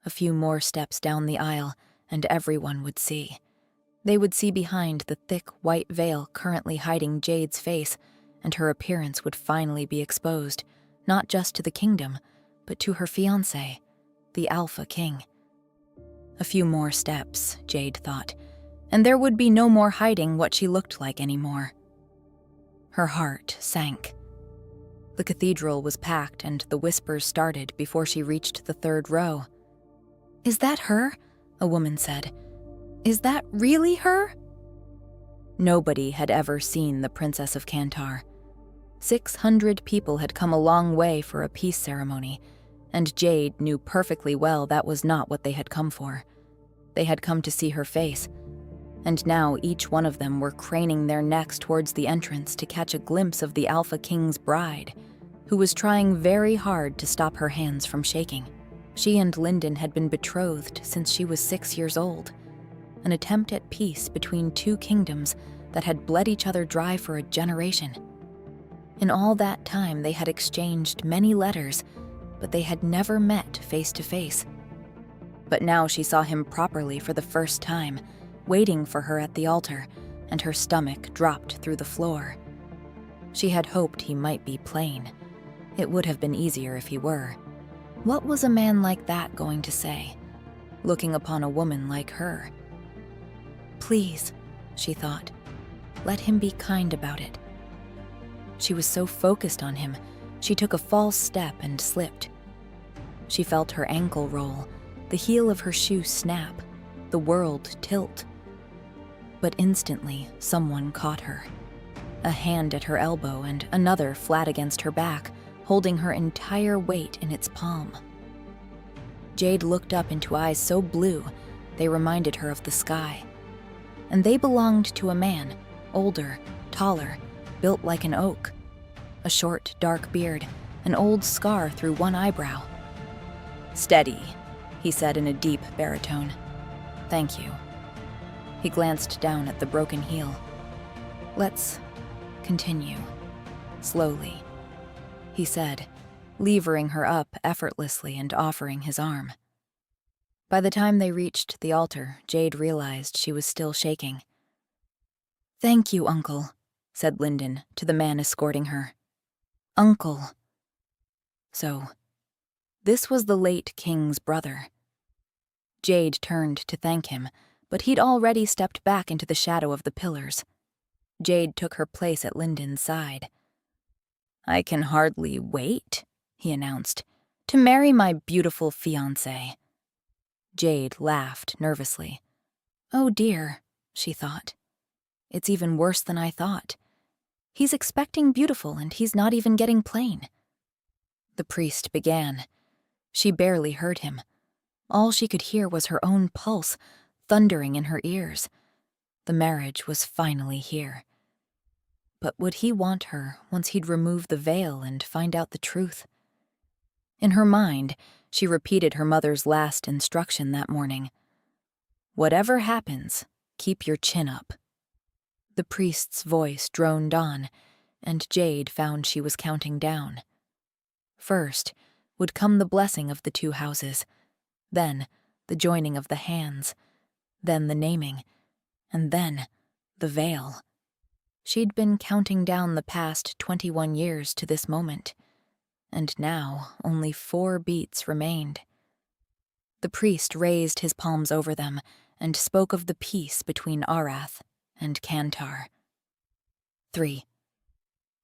A few more steps down the aisle, and everyone would see. They would see behind the thick white veil currently hiding Jade's face, and her appearance would finally be exposed, not just to the kingdom, but to her fiancé, the Alpha King. A few more steps, Jade thought, and there would be no more hiding what she looked like anymore. Her heart sank. The cathedral was packed, and the whispers started before she reached the third row. "Is that her?" a woman said. "Is that really her?" Nobody had ever seen the Princess of Kantar. 600 people had come a long way for a peace ceremony, and Jade knew perfectly well that was not what they had come for. They had come to see her face, and now each one of them were craning their necks towards the entrance to catch a glimpse of the Alpha King's bride, who was trying very hard to stop her hands from shaking. She and Lyndon had been betrothed since she was 6 years old, an attempt at peace between two kingdoms that had bled each other dry for a generation. In all that time, they had exchanged many letters, but they had never met face to face. But now she saw him properly for the first time, waiting for her at the altar, and her stomach dropped through the floor. She had hoped he might be plain. It would have been easier if he were. What was a man like that going to say, looking upon a woman like her? Please, she thought, let him be kind about it. She was so focused on him, she took a false step and slipped. She felt her ankle roll, the heel of her shoe snap, the world tilt. But instantly, someone caught her. A hand at her elbow and another flat against her back, holding her entire weight in its palm. Jade looked up into eyes so blue, they reminded her of the sky. And they belonged to a man, older, taller, built like an oak. A short, dark beard, an old scar through one eyebrow. "Steady," he said in a deep baritone. "Thank you." He glanced down at the broken heel. "Let's continue, slowly," he said, levering her up effortlessly and offering his arm. By the time they reached the altar, Jade realized she was still shaking. "Thank you, Uncle," said Lyndon to the man escorting her. "Uncle." So, this was the late king's brother. Jade turned to thank him, but he'd already stepped back into the shadow of the pillars. Jade took her place at Lyndon's side. "I can hardly wait," he announced, "to marry my beautiful fiancé." Jade laughed nervously. "Oh dear," she thought. "It's even worse than I thought. He's expecting beautiful and he's not even getting plain." The priest began. She barely heard him. All she could hear was her own pulse, thundering in her ears. The marriage was finally here. But would he want her once he'd remove the veil and find out the truth? In her mind, she repeated her mother's last instruction that morning. "Whatever happens, keep your chin up." The priest's voice droned on, and Jade found she was counting down. First would come the blessing of the two houses, then the joining of the hands, then the naming, and then the veil. She'd been counting down the past 21 years to this moment, and now only 4 beats remained. The priest raised his palms over them and spoke of the peace between Arath and Kantar. 3.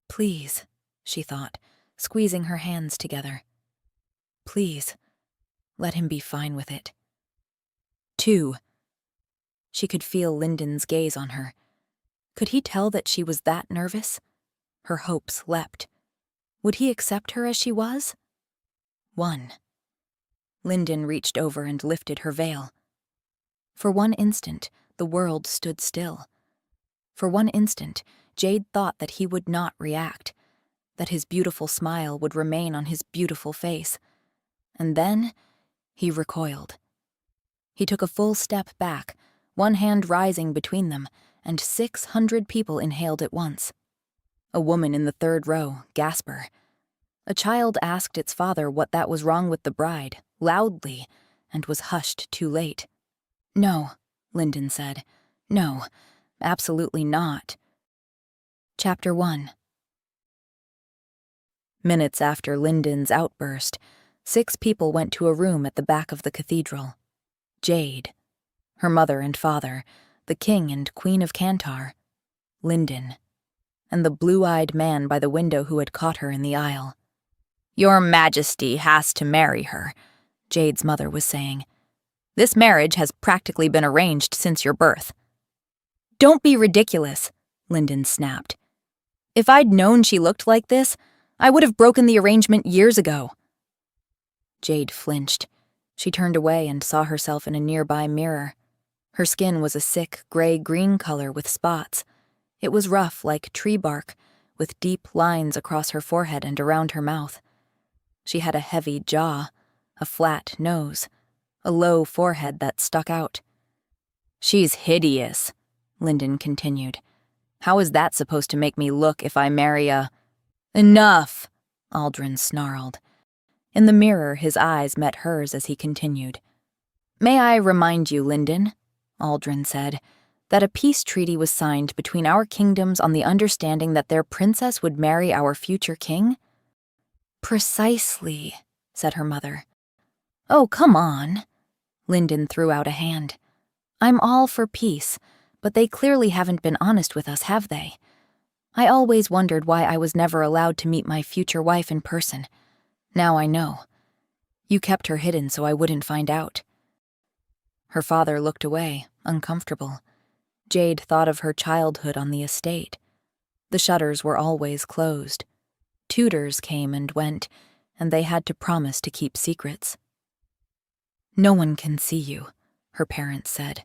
Please, she thought, squeezing her hands together. Please, let him be fine with it. 2. She could feel Lyndon's gaze on her. Could he tell that she was that nervous? Her hopes leapt. Would he accept her as she was? 1. Lyndon reached over and lifted her veil. For one instant, the world stood still. For one instant, Jade thought that he would not react, that his beautiful smile would remain on his beautiful face. And then, he recoiled. He took a full step back, one hand rising between them, and 600 people inhaled at once. A woman in the third row, gasper. A child asked its father what that was wrong with the bride, loudly, and was hushed too late. "No," Lyndon said. "No, absolutely not." Chapter 1. Minutes after Lyndon's outburst, 6 people went to a room at the back of the cathedral. Jade, her mother and father, the king and queen of Kantar, Lyndon, and the blue-eyed man by the window who had caught her in the aisle. "Your Majesty has to marry her," Jade's mother was saying. "This marriage has practically been arranged since your birth." "Don't be ridiculous," Lyndon snapped. "If I'd known she looked like this, I would have broken the arrangement years ago." Jade flinched. She turned away and saw herself in a nearby mirror. Her skin was a sick, gray-green color with spots. It was rough like tree bark, with deep lines across her forehead and around her mouth. She had a heavy jaw, a flat nose, a low forehead that stuck out. "She's hideous," Lyndon continued. "How is that supposed to make me look if I marry a—" "Enough," Aldrin snarled. In the mirror, his eyes met hers as he continued. "May I remind you, Lyndon," Aldrin said, "that a peace treaty was signed between our kingdoms on the understanding that their princess would marry our future king?" "Precisely," said her mother. "Oh, come on." Lyndon threw out a hand. "I'm all for peace, but they clearly haven't been honest with us, have they? I always wondered why I was never allowed to meet my future wife in person. Now I know. You kept her hidden so I wouldn't find out." Her father looked away, uncomfortable. Jade thought of her childhood on the estate. The shutters were always closed. Tutors came and went, and they had to promise to keep secrets. "No one can see you," her parents said.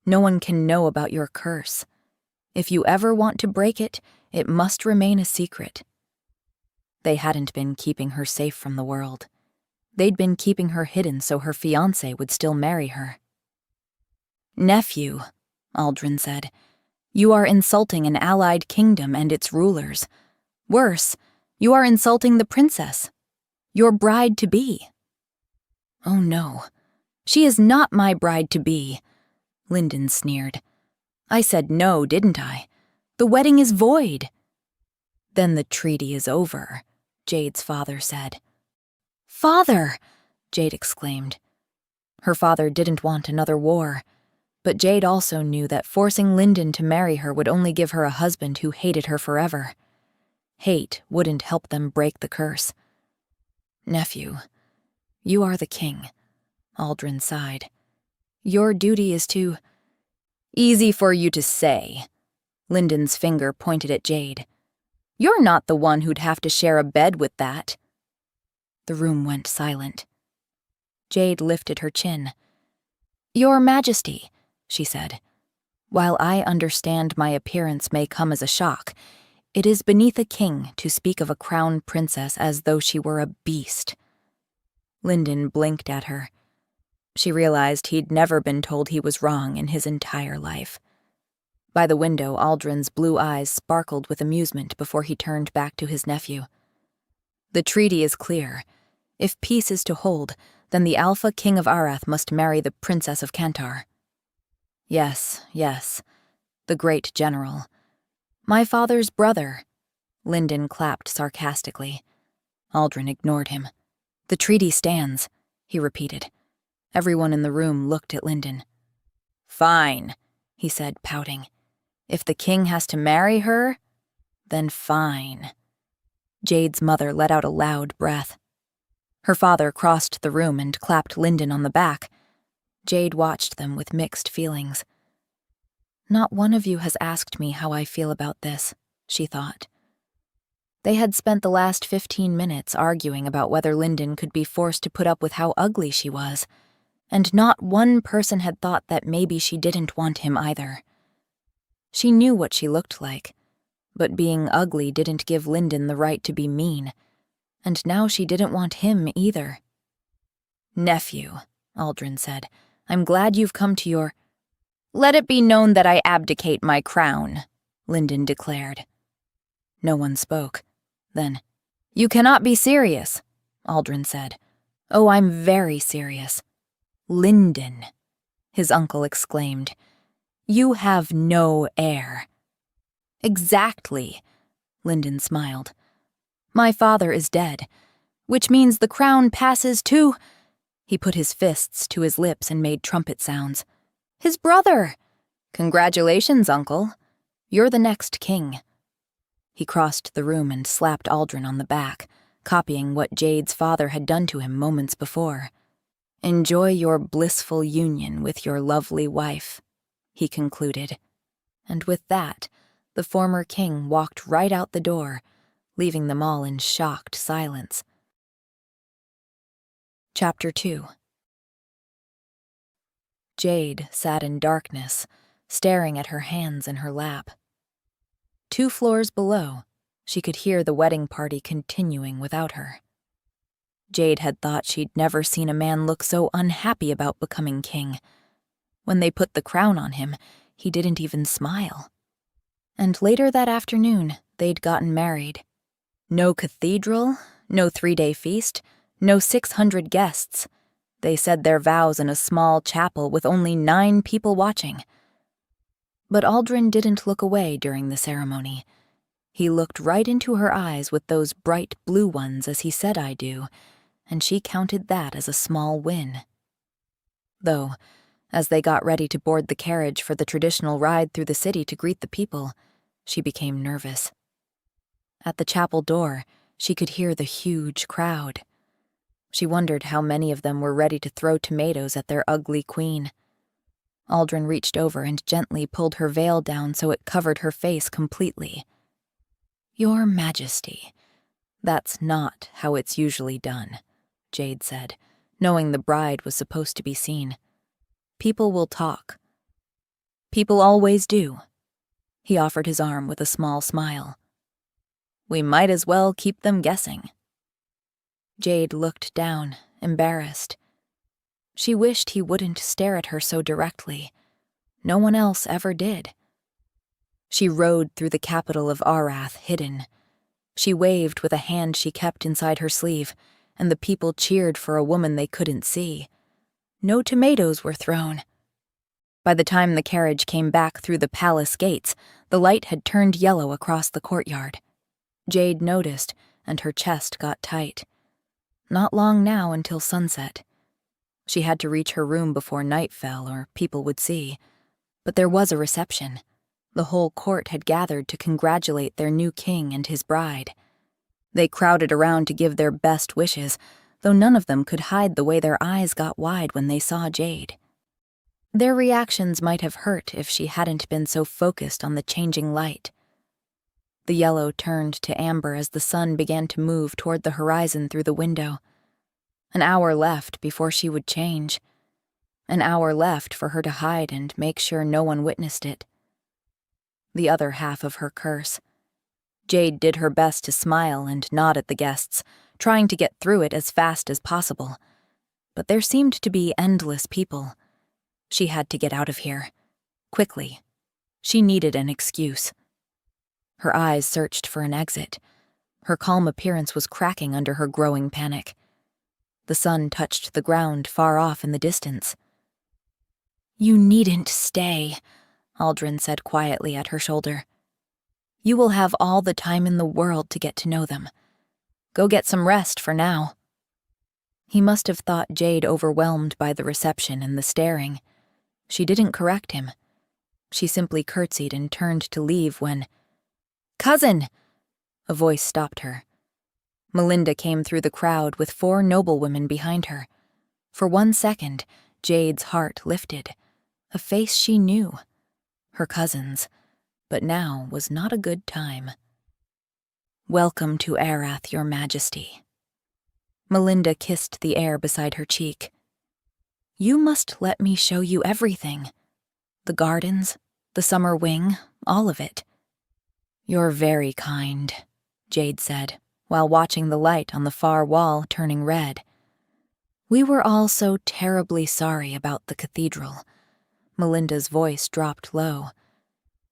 "No one can know about your curse. If you ever want to break it, it must remain a secret." They hadn't been keeping her safe from the world. They'd been keeping her hidden so her fiancé would still marry her. "Nephew," Aldrin said, "you are insulting an allied kingdom and its rulers. Worse, you are insulting the princess, your bride-to-be." "Oh no, she is not my bride-to-be," Lyndon sneered. "I said no, didn't I? The wedding is void." "Then the treaty is over," Jade's father said. "Father!" Jade exclaimed. Her father didn't want another war, but Jade also knew that forcing Lyndon to marry her would only give her a husband who hated her forever. Hate wouldn't help them break the curse. "Nephew, you are the king," Aldrin sighed. "Your duty is to—" "Easy for you to say." Lyndon's finger pointed at Jade. "You're not the one who'd have to share a bed with that." The room went silent. Jade lifted her chin. "Your Majesty," she said, "while I understand my appearance may come as a shock, it is beneath a king to speak of a crown princess as though she were a beast." Lyndon blinked at her. She realized he'd never been told he was wrong in his entire life. By the window, Aldrin's blue eyes sparkled with amusement before he turned back to his nephew. "The treaty is clear. If peace is to hold, then the Alpha King of Arath must marry the Princess of Kantar." "Yes, yes, the great general. My father's brother." Lyndon clapped sarcastically. Aldrin ignored him. "The treaty stands," he repeated. Everyone in the room looked at Lyndon. "Fine," he said, pouting. "If the king has to marry her, then fine." Jade's mother let out a loud breath. Her father crossed the room and clapped Lyndon on the back. Jade watched them with mixed feelings. "Not one of you has asked me how I feel about this," she thought. They had spent the last 15 minutes arguing about whether Lyndon could be forced to put up with how ugly she was, and not one person had thought that maybe she didn't want him either. She knew what she looked like, but being ugly didn't give Lyndon the right to be mean, and now she didn't want him either. "Nephew," Aldrin said, "I'm glad you've come to your—" "Let it be known that I abdicate my crown," Lyndon declared. No one spoke. Then, "You cannot be serious," Aldrin said. "Oh, I'm very serious." "Lyndon," his uncle exclaimed. "You have no heir." "Exactly," Lyndon smiled. "My father is dead, which means the crown passes to—" He put his fists to his lips and made trumpet sounds. "His brother! Congratulations, uncle. You're the next king." He crossed the room and slapped Aldrin on the back, copying what Jade's father had done to him moments before. "Enjoy your blissful union with your lovely wife," he concluded. And with that, the former king walked right out the door, leaving them all in shocked silence. Chapter 2. Jade sat in darkness, staring at her hands in her lap. 2 floors below, she could hear the wedding party continuing without her. Jade had thought she'd never seen a man look so unhappy about becoming king. When they put the crown on him, he didn't even smile. And later that afternoon, they'd gotten married. No cathedral, no 3-day feast, no 600 guests. They said their vows in a small chapel with only 9 people watching. But Aldrin didn't look away during the ceremony. He looked right into her eyes with those bright blue ones as he said "I do," and she counted that as a small win. Though, as they got ready to board the carriage for the traditional ride through the city to greet the people, she became nervous. At the chapel door, she could hear the huge crowd. She wondered how many of them were ready to throw tomatoes at their ugly queen. Aldrin reached over and gently pulled her veil down so it covered her face completely. "Your Majesty, that's not how it's usually done," Jade said, knowing the bride was supposed to be seen. "People will talk. People always do." He offered his arm with a small smile. "We might as well keep them guessing." Jade looked down, embarrassed. She wished he wouldn't stare at her so directly. No one else ever did. She rode through the capital of Arath hidden. She waved with a hand she kept inside her sleeve, and the people cheered for a woman they couldn't see. No tomatoes were thrown. By the time the carriage came back through the palace gates, the light had turned yellow across the courtyard. Jade noticed, and her chest got tight. Not long now until sunset. She had to reach her room before night fell, or people would see. But there was a reception. The whole court had gathered to congratulate their new king and his bride. They crowded around to give their best wishes, though none of them could hide the way their eyes got wide when they saw Jade. Their reactions might have hurt if she hadn't been so focused on the changing light. The yellow turned to amber as the sun began to move toward the horizon through the window. An hour left before she would change. An hour left for her to hide and make sure no one witnessed it. The other half of her curse. Jade did her best to smile and nod at the guests, trying to get through it as fast as possible. But there seemed to be endless people. She had to get out of here. Quickly. She needed an excuse. Her eyes searched for an exit. Her calm appearance was cracking under her growing panic. The sun touched the ground far off in the distance. "You needn't stay," Aldrin said quietly at her shoulder. "You will have all the time in the world to get to know them. Go get some rest for now." He must have thought Jade overwhelmed by the reception and the staring. She didn't correct him. She simply curtsied and turned to leave when, "Cousin!" a voice stopped her. Melinda came through the crowd with 4 noblewomen behind her. For 1 second, Jade's heart lifted. A face she knew. Her cousin's. But now was not a good time. "Welcome to Arath, Your Majesty." Melinda kissed the air beside her cheek. "You must let me show you everything. The gardens, the summer wing, all of it." "You're very kind," Jade said, while watching the light on the far wall turning red. "We were all so terribly sorry about the cathedral." Melinda's voice dropped low.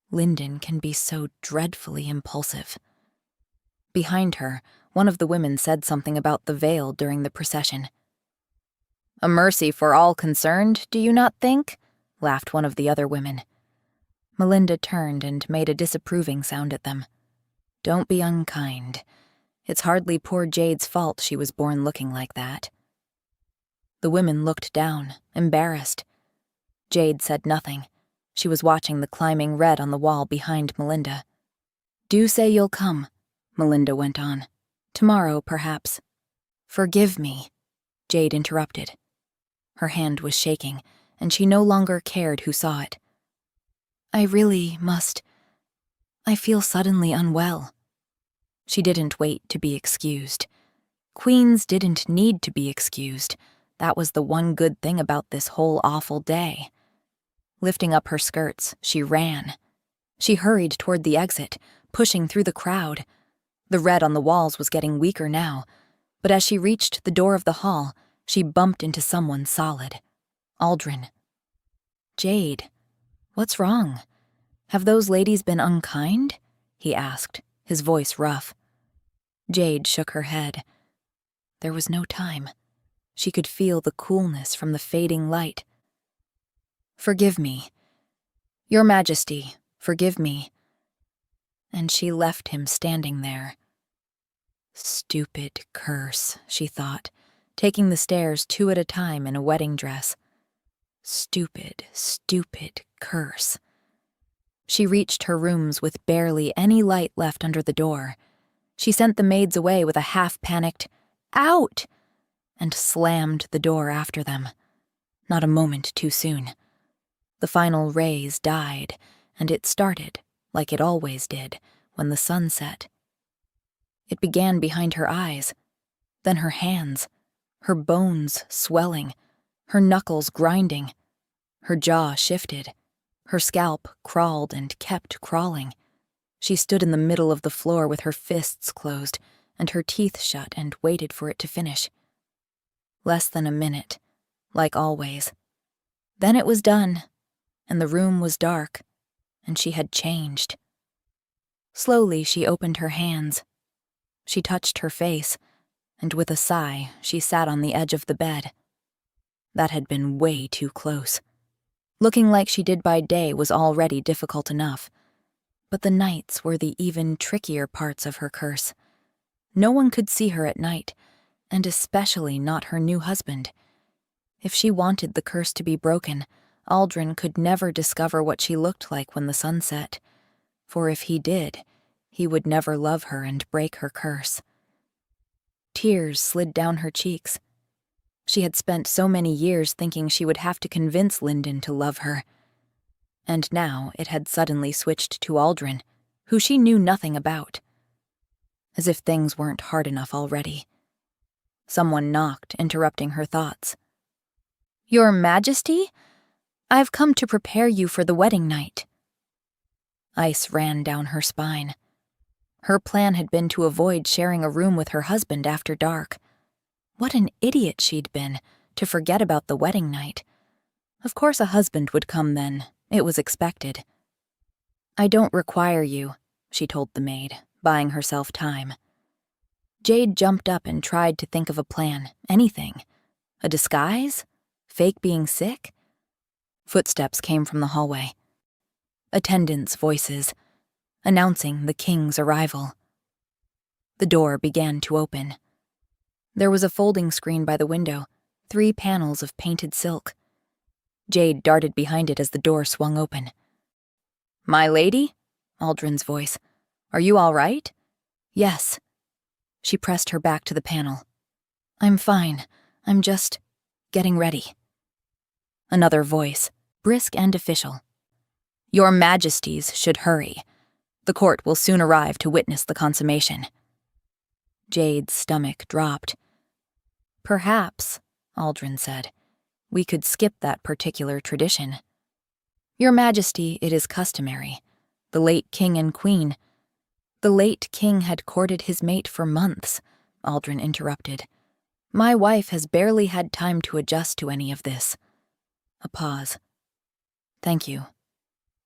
"Lyndon can be so dreadfully impulsive." Behind her, one of the women said something about the veil during the procession. A mercy for all concerned, do you not think? Laughed one of the other women. Melinda turned and made a disapproving sound at them. Don't be unkind. It's hardly poor Jade's fault she was born looking like that. The women looked down, embarrassed. Jade said nothing. She was watching the climbing red on the wall behind Melinda. Do say you'll come, Melinda went on. Tomorrow, perhaps. Forgive me, Jade interrupted. Her hand was shaking, and she no longer cared who saw it. I really must. I feel suddenly unwell. She didn't wait to be excused. Queens didn't need to be excused. That was the one good thing about this whole awful day. Lifting up her skirts, she ran. She hurried toward the exit, pushing through the crowd. The red on the walls was getting weaker now, but as she reached the door of the hall, she bumped into someone solid. Aldrin. Jade, what's wrong? Have those ladies been unkind? He asked, his voice rough. Jade shook her head. There was no time. She could feel the coolness from the fading light. Forgive me. Your Majesty, forgive me. And she left him standing there. Stupid curse, she thought, taking the stairs 2 at a time in a wedding dress. Stupid, stupid curse. She reached her rooms with barely any light left under the door. She sent the maids away with a half-panicked, "Out!" and slammed the door after them. Not a moment too soon. The final rays died, and it started, like it always did, when the sun set. It began behind her eyes, then her hands, her bones swelling, her knuckles grinding. Her jaw shifted. Her scalp crawled and kept crawling. She stood in the middle of the floor with her fists closed and her teeth shut and waited for it to finish. Less than a minute, like always. Then it was done, and the room was dark, and she had changed. Slowly she opened her hands. She touched her face, and with a sigh, she sat on the edge of the bed. That had been way too close. Looking like she did by day was already difficult enough, but the nights were the even trickier parts of her curse. No one could see her at night, and especially not her new husband. If she wanted the curse to be broken, Aldrin could never discover what she looked like when the sun set, for if he did, he would never love her and break her curse. Tears slid down her cheeks. She had spent so many years thinking she would have to convince Lyndon to love her. And now it had suddenly switched to Aldrin, who she knew nothing about. As if things weren't hard enough already. Someone knocked, interrupting her thoughts. Your Majesty? I've come to prepare you for the wedding night. Ice ran down her spine. Her plan had been to avoid sharing a room with her husband after dark. What an idiot she'd been, to forget about the wedding night. Of course a husband would come then. It was expected. I don't require you, she told the maid, buying herself time. Jade jumped up and tried to think of a plan, anything. A disguise? Fake being sick? Footsteps came from the hallway. Attendants' voices, announcing the king's arrival. The door began to open. There was a folding screen by the window, 3 panels of painted silk. Jade darted behind it as the door swung open. My lady? Aldrin's voice. Are you all right? Yes. She pressed her back to the panel. I'm fine. I'm just getting ready. Another voice, brisk and official. Your Majesties should hurry. The court will soon arrive to witness the consummation. Jade's stomach dropped. Perhaps, Aldrin said, we could skip that particular tradition. Your Majesty, it is customary. The late king and queen. The late king had courted his mate for months, Aldrin interrupted. My wife has barely had time to adjust to any of this. A pause. Thank you.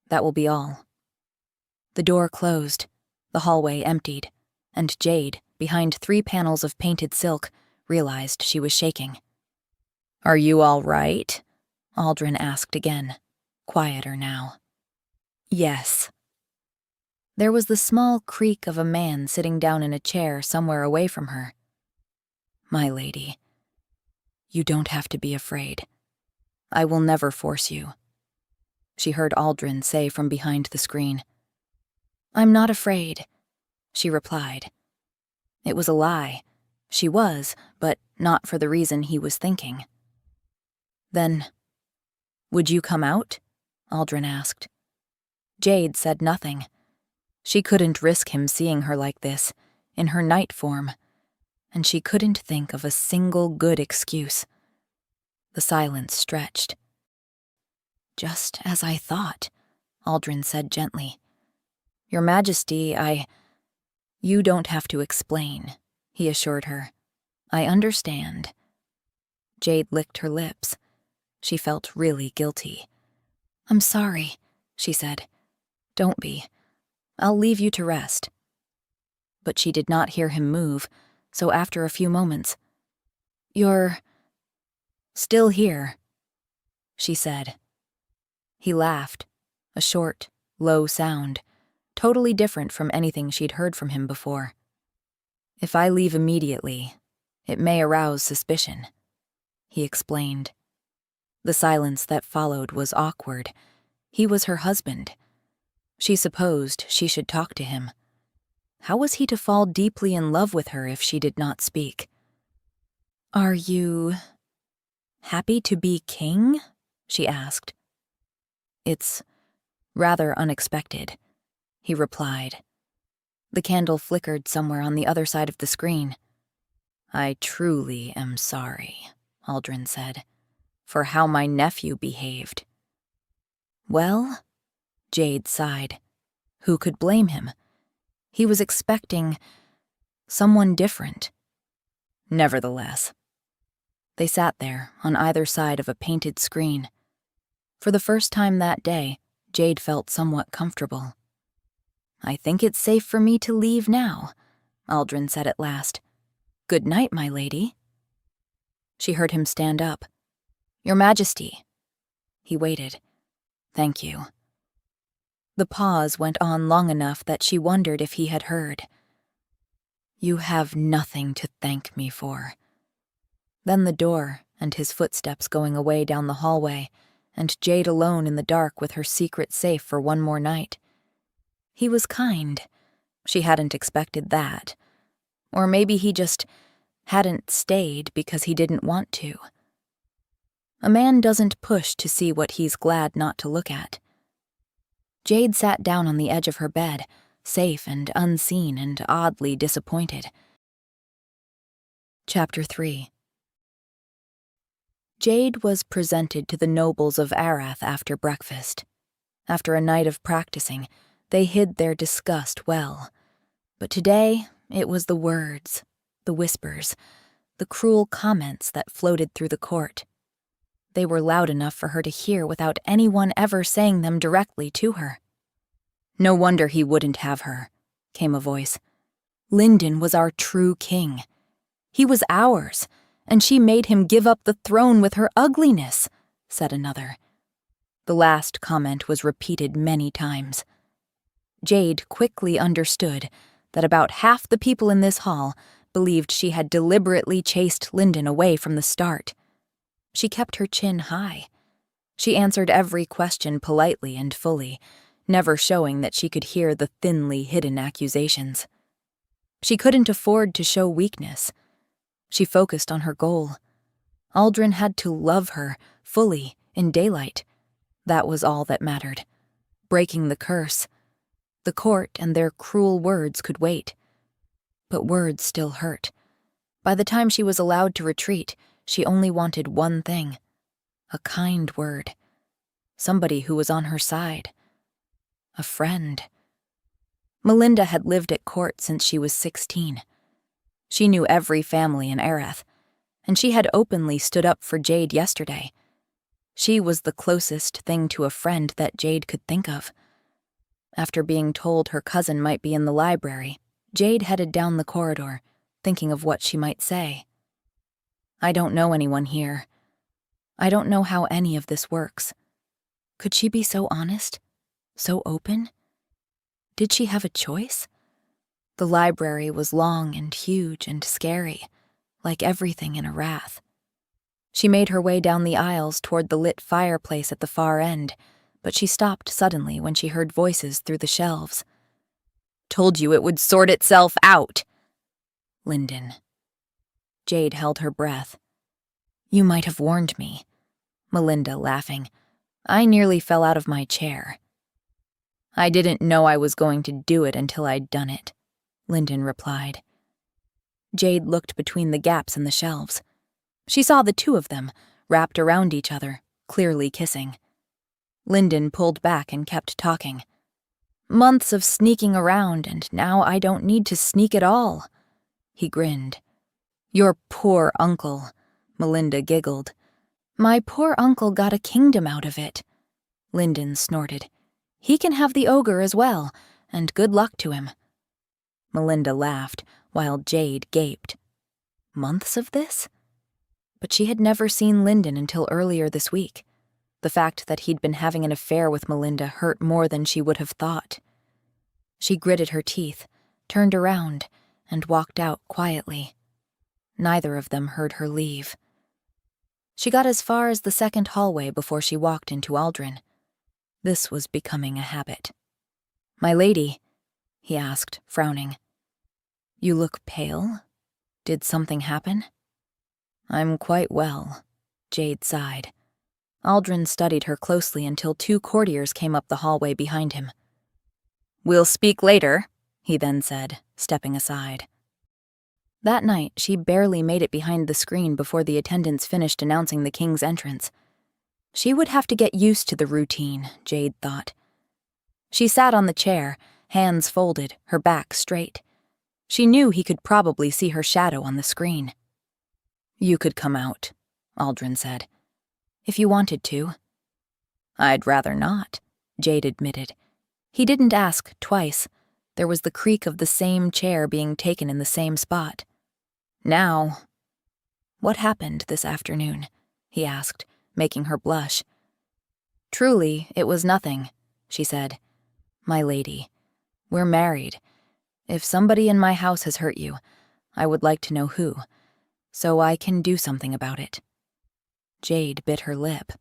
That will be all. The door closed, the hallway emptied, and Jade, behind 3 panels of painted silk, realized she was shaking. Are you all right? Aldrin asked again, quieter now. Yes. There was the small creak of a man sitting down in a chair somewhere away from her. My lady, you don't have to be afraid. I will never force you, she heard Aldrin say from behind the screen. I'm not afraid, she replied. It was a lie. She was, but not for the reason he was thinking. Then, would you come out? Aldrin asked. Jade said nothing. She couldn't risk him seeing her like this, in her night form, and she couldn't think of a single good excuse. The silence stretched. Just as I thought, Aldrin said gently. Your Majesty, You don't have to explain, he assured her. I understand. Jade licked her lips. She felt really guilty. I'm sorry, she said. Don't be. I'll leave you to rest. But she did not hear him move, so after a few moments, You're still here, she said. He laughed, a short, low sound, totally different from anything she'd heard from him before. If I leave immediately, it may arouse suspicion, he explained. The silence that followed was awkward. He was her husband. She supposed she should talk to him. How was he to fall deeply in love with her if she did not speak? Are you happy to be king? She asked. It's rather unexpected, he replied. The candle flickered somewhere on the other side of the screen. I truly am sorry, Aldrin said, for how my nephew behaved. Well, Jade sighed. Who could blame him? He was expecting someone different. Nevertheless, they sat there on either side of a painted screen. For the first time that day, Jade felt somewhat comfortable. I think it's safe for me to leave now, Aldrin said at last. Good night, my lady. She heard him stand up. Your Majesty. He waited. Thank you. The pause went on long enough that she wondered if he had heard. You have nothing to thank me for. Then the door and his footsteps going away down the hallway, and Jade alone in the dark with her secret safe for one more night. He was kind. She hadn't expected that. Or maybe he just hadn't stayed because he didn't want to. A man doesn't push to see what he's glad not to look at. Jade sat down on the edge of her bed, safe and unseen and oddly disappointed. Chapter 3. Jade was presented to the nobles of Arath after breakfast. After a night of practicing, they hid their disgust well. But today, it was the words, the whispers, the cruel comments that floated through the court. They were loud enough for her to hear without anyone ever saying them directly to her. No wonder he wouldn't have her, came a voice. Lyndon was our true king. He was ours, and she made him give up the throne with her ugliness, said another. The last comment was repeated many times. Jade quickly understood that about half the people in this hall believed she had deliberately chased Lyndon away from the start. She kept her chin high. She answered every question politely and fully, never showing that she could hear the thinly hidden accusations. She couldn't afford to show weakness. She focused on her goal. Aldrin had to love her fully in daylight. That was all that mattered. Breaking the curse. The court and their cruel words could wait. But words still hurt. By the time she was allowed to retreat, she only wanted one thing. A kind word. Somebody who was on her side. A friend. Melinda had lived at court since she was 16. She knew every family in Arath, and she had openly stood up for Jade yesterday. She was the closest thing to a friend that Jade could think of. After being told her cousin might be in the library, Jade headed down the corridor, thinking of what she might say. I don't know anyone here. I don't know how any of this works. Could she be so honest? So open? Did she have a choice? The library was long and huge and scary, like everything in a wrath. She made her way down the aisles toward the lit fireplace at the far end, but she stopped suddenly when she heard voices through the shelves. "Told you it would sort itself out." Linden. Jade held her breath. "You might have warned me." Melinda, laughing. "I nearly fell out of my chair." "I didn't know I was going to do it until I'd done it," Linden replied. Jade looked between the gaps in the shelves. She saw the two of them, wrapped around each other, clearly kissing. Linden pulled back and kept talking. "Months of sneaking around, and now I don't need to sneak at all." He grinned. "Your poor uncle," Melinda giggled. "My poor uncle got a kingdom out of it." Linden snorted. "He can have the ogre as well, and good luck to him." Melinda laughed, while Jade gaped. Months of this? But she had never seen Linden until earlier this week. The fact that he'd been having an affair with Melinda hurt more than she would have thought. She gritted her teeth, turned around, and walked out quietly. Neither of them heard her leave. She got as far as the second hallway before she walked into Aldrin. This was becoming a habit. "My lady," he asked, frowning. "You look pale. Did something happen?" "I'm quite well," Jade sighed. Aldrin studied her closely until two courtiers came up the hallway behind him. "We'll speak later," he then said, stepping aside. That night, she barely made it behind the screen before the attendants finished announcing the king's entrance. She would have to get used to the routine, Jade thought. She sat on the chair, hands folded, her back straight. She knew he could probably see her shadow on the screen. "You could come out," Aldrin said. "If you wanted to." "I'd rather not," Jade admitted. He didn't ask twice. There was the creak of the same chair being taken in the same spot. "Now." "What happened this afternoon?" he asked, making her blush. "Truly, it was nothing," she said. "My lady, we're married. If somebody in my house has hurt you, I would like to know who, so I can do something about it." Jade bit her lip.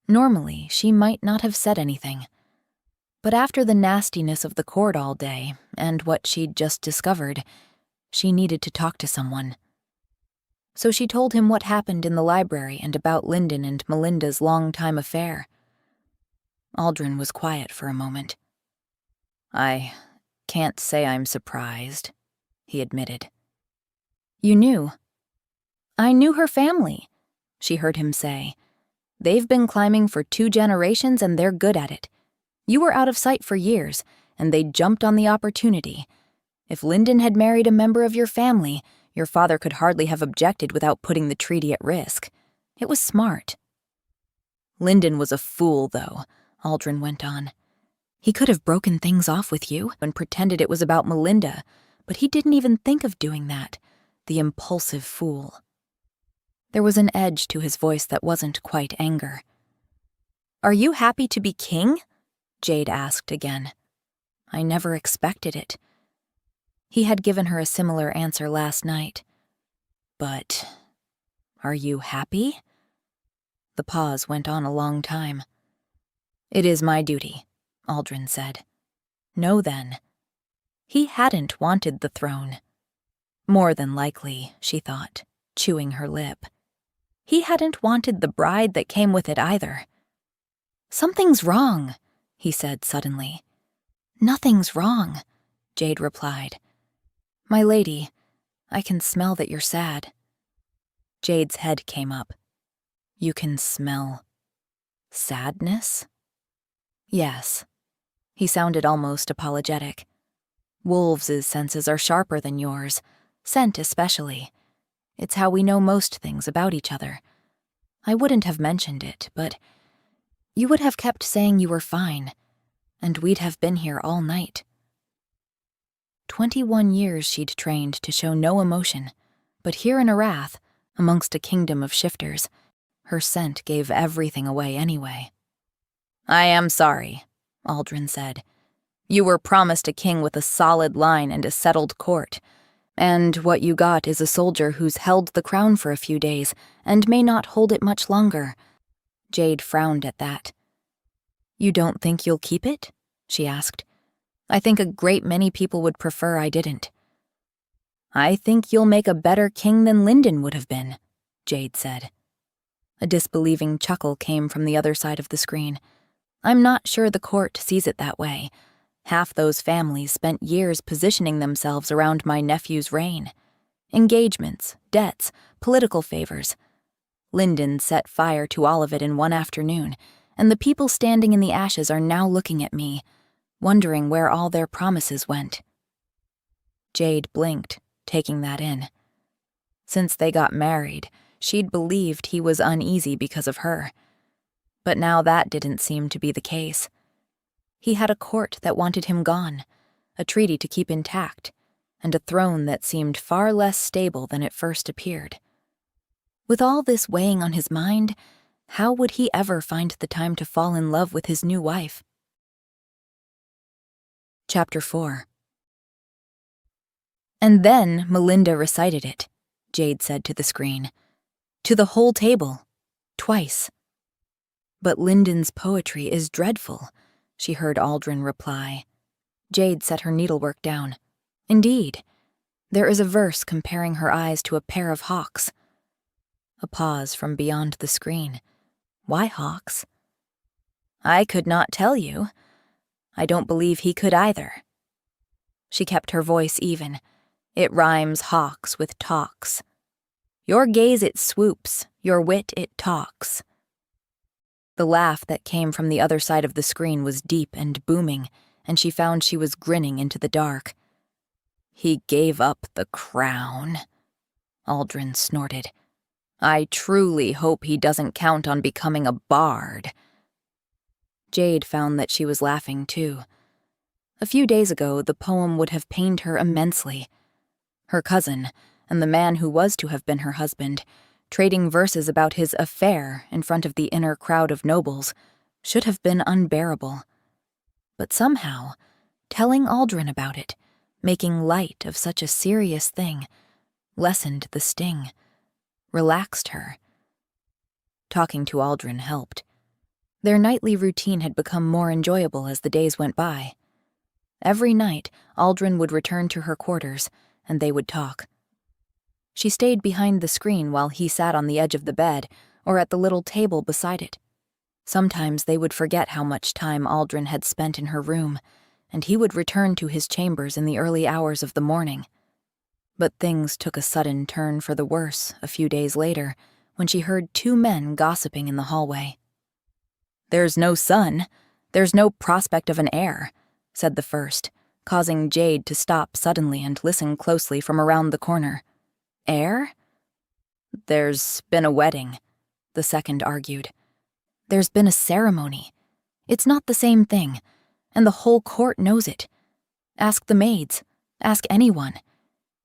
Normally, she might not have said anything. But after the nastiness of the court all day, and what she'd just discovered, she needed to talk to someone. So she told him what happened in the library and about Linden and Melinda's long-time affair. Aldrin was quiet for a moment. "I can't say I'm surprised," he admitted. "You knew?" "I knew her family," she heard him say. "They've been climbing for 2 generations and they're good at it. You were out of sight for years, and they jumped on the opportunity. If Linden had married a member of your family, your father could hardly have objected without putting the treaty at risk. It was smart." "Linden was a fool, though," Aldrin went on. "He could have broken things off with you and pretended it was about Melinda, but he didn't even think of doing that. The impulsive fool." There was an edge to his voice that wasn't quite anger. "Are you happy to be king?" Jade asked again. "I never expected it." He had given her a similar answer last night. "But are you happy?" The pause went on a long time. "It is my duty," Aldrin said. "No, then." He hadn't wanted the throne. More than likely, she thought, chewing her lip. He hadn't wanted the bride that came with it either. "Something's wrong," he said suddenly. "Nothing's wrong," Jade replied. "My lady, I can smell that you're sad." Jade's head came up. "You can smell sadness?" "Yes." He sounded almost apologetic. "Wolves' senses are sharper than yours, scent especially. It's how we know most things about each other. I wouldn't have mentioned it, but you would have kept saying you were fine, and we'd have been here all night." 21 years she'd trained to show no emotion, but here in Arath, amongst a kingdom of shifters, Her scent gave everything away anyway. "I am sorry," Aldrin said. "You were promised a king with a solid line and a settled court. And what you got is a soldier who's held the crown for a few days and may not hold it much longer." Jade frowned at that. "You don't think you'll keep it?" she asked. "I think a great many people would prefer I didn't." "I think you'll make a better king than Lyndon would have been," Jade said. A disbelieving chuckle came from the other side of the screen. "I'm not sure the court sees it that way. Half those families spent years positioning themselves around my nephew's reign. Engagements, debts, political favors. Lyndon set fire to all of it in one afternoon, and the people standing in the ashes are now looking at me, wondering where all their promises went." Jade blinked, taking that in. Since they got married, she'd believed he was uneasy because of her. But now that didn't seem to be the case. He had a court that wanted him gone, a treaty to keep intact, and a throne that seemed far less stable than it first appeared. With all this weighing on his mind, how would he ever find the time to fall in love with his new wife? Chapter 4. "And then Melinda recited it," Jade said to the screen. "To the whole table. Twice." "But Lyndon's poetry is dreadful," she heard Aldrin reply. Jade set her needlework down. "Indeed. There is a verse comparing her eyes to a pair of hawks." A pause from beyond the screen. "Why hawks?" "I could not tell you. I don't believe he could either." She kept her voice even. "It rhymes hawks with talks. Your gaze it swoops, your wit it talks." The laugh that came from the other side of the screen was deep and booming, and she found she was grinning into the dark. "He gave up the crown," Aldrin snorted. "I truly hope he doesn't count on becoming a bard." Jade found that she was laughing too. A few days ago, the poem would have pained her immensely. Her cousin, and the man who was to have been her husband, trading verses about his affair in front of the inner crowd of nobles, should have been unbearable. But somehow, telling Aldrin about it, making light of such a serious thing, lessened the sting, relaxed her. Talking to Aldrin helped. Their nightly routine had become more enjoyable as the days went by. Every night, Aldrin would return to her quarters, and they would talk. She stayed behind the screen while he sat on the edge of the bed or at the little table beside it. Sometimes they would forget how much time Aldrin had spent in her room, and he would return to his chambers in the early hours of the morning. But things took a sudden turn for the worse a few days later when she heard two men gossiping in the hallway. "There's no son. There's no prospect of an heir," said the first, causing Jade to stop suddenly and listen closely from around the corner. "Heir?" "There's been a wedding," the second argued. "There's been a ceremony. It's not the same thing, and the whole court knows it. Ask the maids. Ask anyone.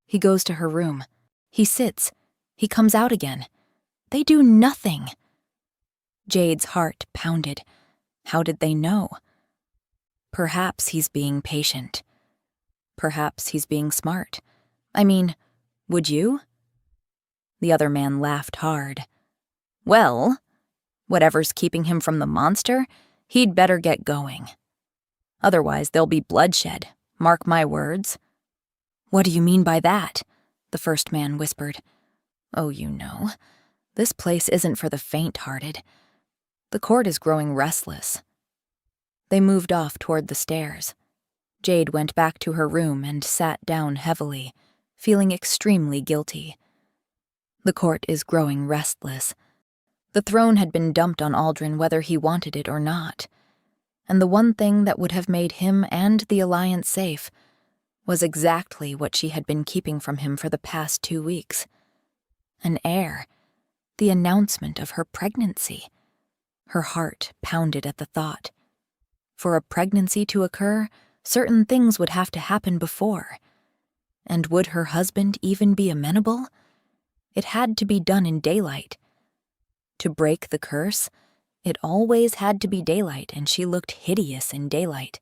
He goes to her room. He sits. He comes out again. They do nothing." Jade's heart pounded. How did they know? Perhaps he's being patient. Perhaps he's being smart. I mean, would you? The other man laughed hard. "Well, whatever's keeping him from the monster, he'd better get going. Otherwise there'll be bloodshed, mark my words." "What do you mean by that?" the first man whispered. "Oh, you know, this place isn't for the faint-hearted. The court is growing restless." They moved off toward the stairs. Jade went back to her room and sat down heavily, feeling extremely guilty. The court is growing restless. The throne had been dumped on Aldrin whether he wanted it or not. And the one thing that would have made him and the Alliance safe was exactly what she had been keeping from him for the past 2 weeks. An heir. The announcement of her pregnancy. Her heart pounded at the thought. For a pregnancy to occur, certain things would have to happen before. And would her husband even be amenable? It had to be done in daylight. To break the curse, it always had to be daylight, and she looked hideous in daylight.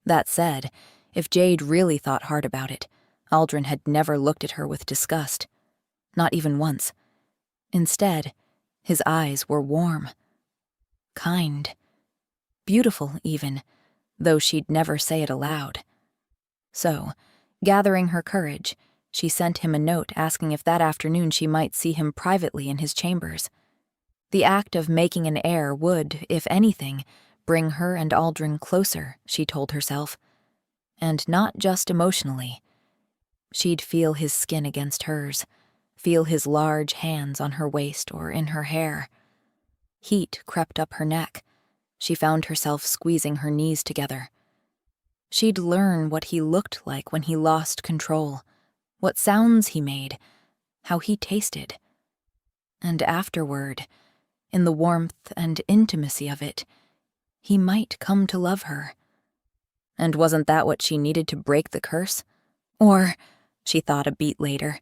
That said, if Jade really thought hard about it, Aldrin had never looked at her with disgust. Not even once. Instead, his eyes were warm. Kind. Beautiful, even, though she'd never say it aloud. So, gathering her courage, she sent him a note asking if that afternoon she might see him privately in his chambers. The act of making an heir would, if anything, bring her and Aldrin closer, she told herself. And not just emotionally. She'd feel his skin against hers, feel his large hands on her waist or in her hair. Heat crept up her neck. She found herself squeezing her knees together. She'd learn what he looked like when he lost control, what sounds he made, how he tasted. And afterward, in the warmth and intimacy of it, he might come to love her. And wasn't that what she needed to break the curse? Or, she thought a beat later,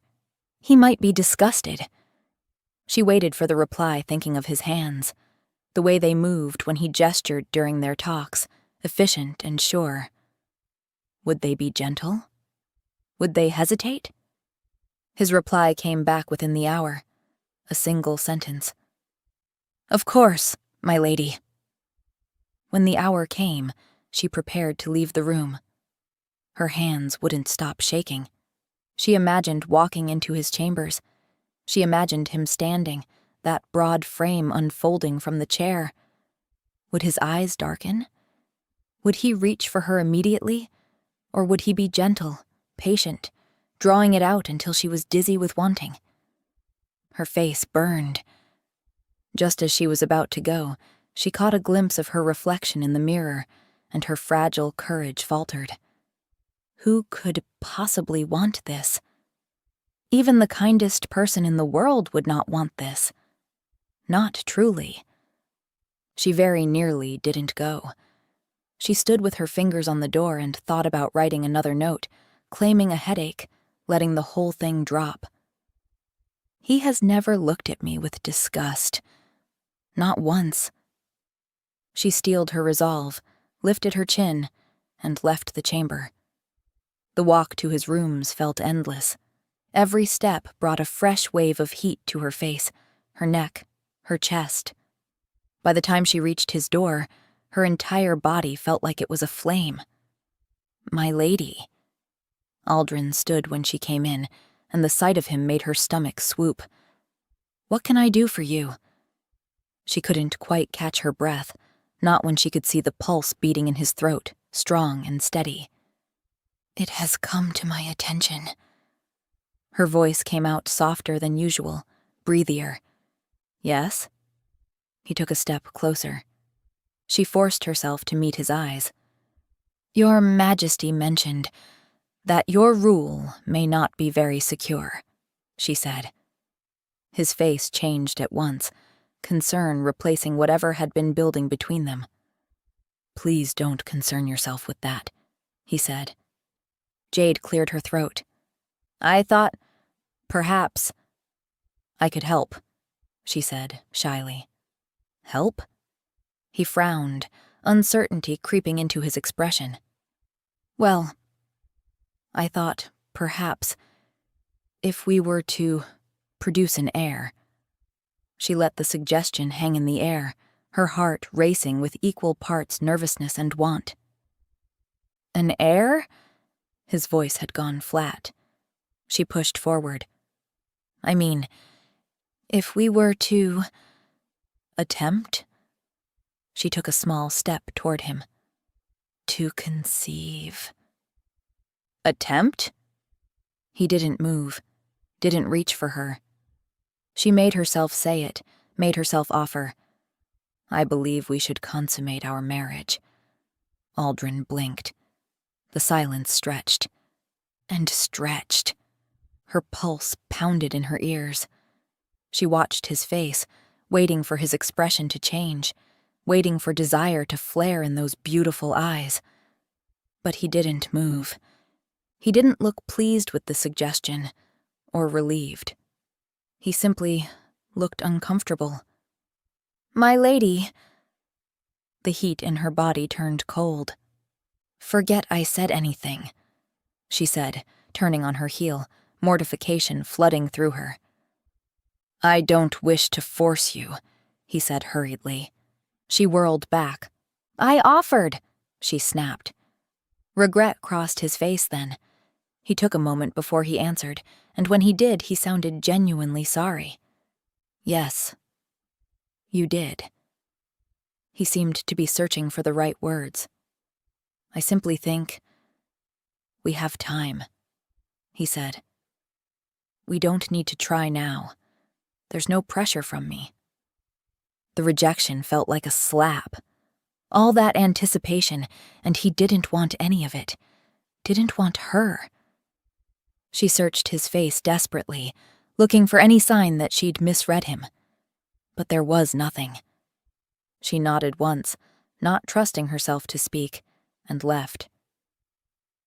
he might be disgusted. She waited for the reply, thinking of his hands, the way they moved when he gestured during their talks, efficient and sure. Would they be gentle? Would they hesitate? His reply came back within the hour, a single sentence. "Of course, my lady." When the hour came, she prepared to leave the room. Her hands wouldn't stop shaking. She imagined walking into his chambers. She imagined him standing, that broad frame unfolding from the chair. Would his eyes darken? Would he reach for her immediately? Or would he be gentle, patient, drawing it out until she was dizzy with wanting? Her face burned. Just as she was about to go, she caught a glimpse of her reflection in the mirror, and her fragile courage faltered. Who could possibly want this? Even the kindest person in the world would not want this. Not truly. She very nearly didn't go. She stood with her fingers on the door and thought about writing another note, claiming a headache, letting the whole thing drop. He has never looked at me with disgust. Not once. She steeled her resolve, lifted her chin, and left the chamber. The walk to his rooms felt endless. Every step brought a fresh wave of heat to her face, her neck, her chest. By the time she reached his door, her entire body felt like it was aflame. "My lady." Aldrin stood when she came in, and the sight of him made her stomach swoop. "What can I do for you?" She couldn't quite catch her breath, not when she could see the pulse beating in his throat, strong and steady. "It has come to my attention." Her voice came out softer than usual, breathier. "Yes?" He took a step closer. She forced herself to meet his eyes. "Your Majesty mentioned that your rule may not be very secure," she said. His face changed at once, concern replacing whatever had been building between them. "Please don't concern yourself with that," he said. Jade cleared her throat. "I thought, perhaps, I could help," she said shyly. "Help?" He frowned, uncertainty creeping into his expression. "Well, I thought, perhaps, if we were to produce an heir." She let the suggestion hang in the air, her heart racing with equal parts nervousness and want. "An heir?" His voice had gone flat. She pushed forward. "I mean, if we were to attempt?" She took a small step toward him. "To conceive." "Attempt?" He didn't move, didn't reach for her. She made herself say it, made herself offer. "I believe we should consummate our marriage." Aldrin blinked. The silence stretched. And stretched. Her pulse pounded in her ears. She watched his face, waiting for his expression to change, waiting for desire to flare in those beautiful eyes. But he didn't move. He didn't look pleased with the suggestion, or relieved. He simply looked uncomfortable, My lady. The heat in her body turned cold. Forget I said anything, she said, turning on her heel, mortification flooding through her. I don't wish to force you, he said hurriedly. She whirled back. I offered, she snapped. Regret crossed his face then. He took a moment before he answered, and when he did, he sounded genuinely sorry. Yes, you did. He seemed to be searching for the right words. I simply think we have time, he said. We don't need to try now. There's no pressure from me. The rejection felt like a slap. All that anticipation, and he didn't want any of it. Didn't want her. She searched his face desperately, looking for any sign that she'd misread him. But there was nothing. She nodded once, not trusting herself to speak, and left.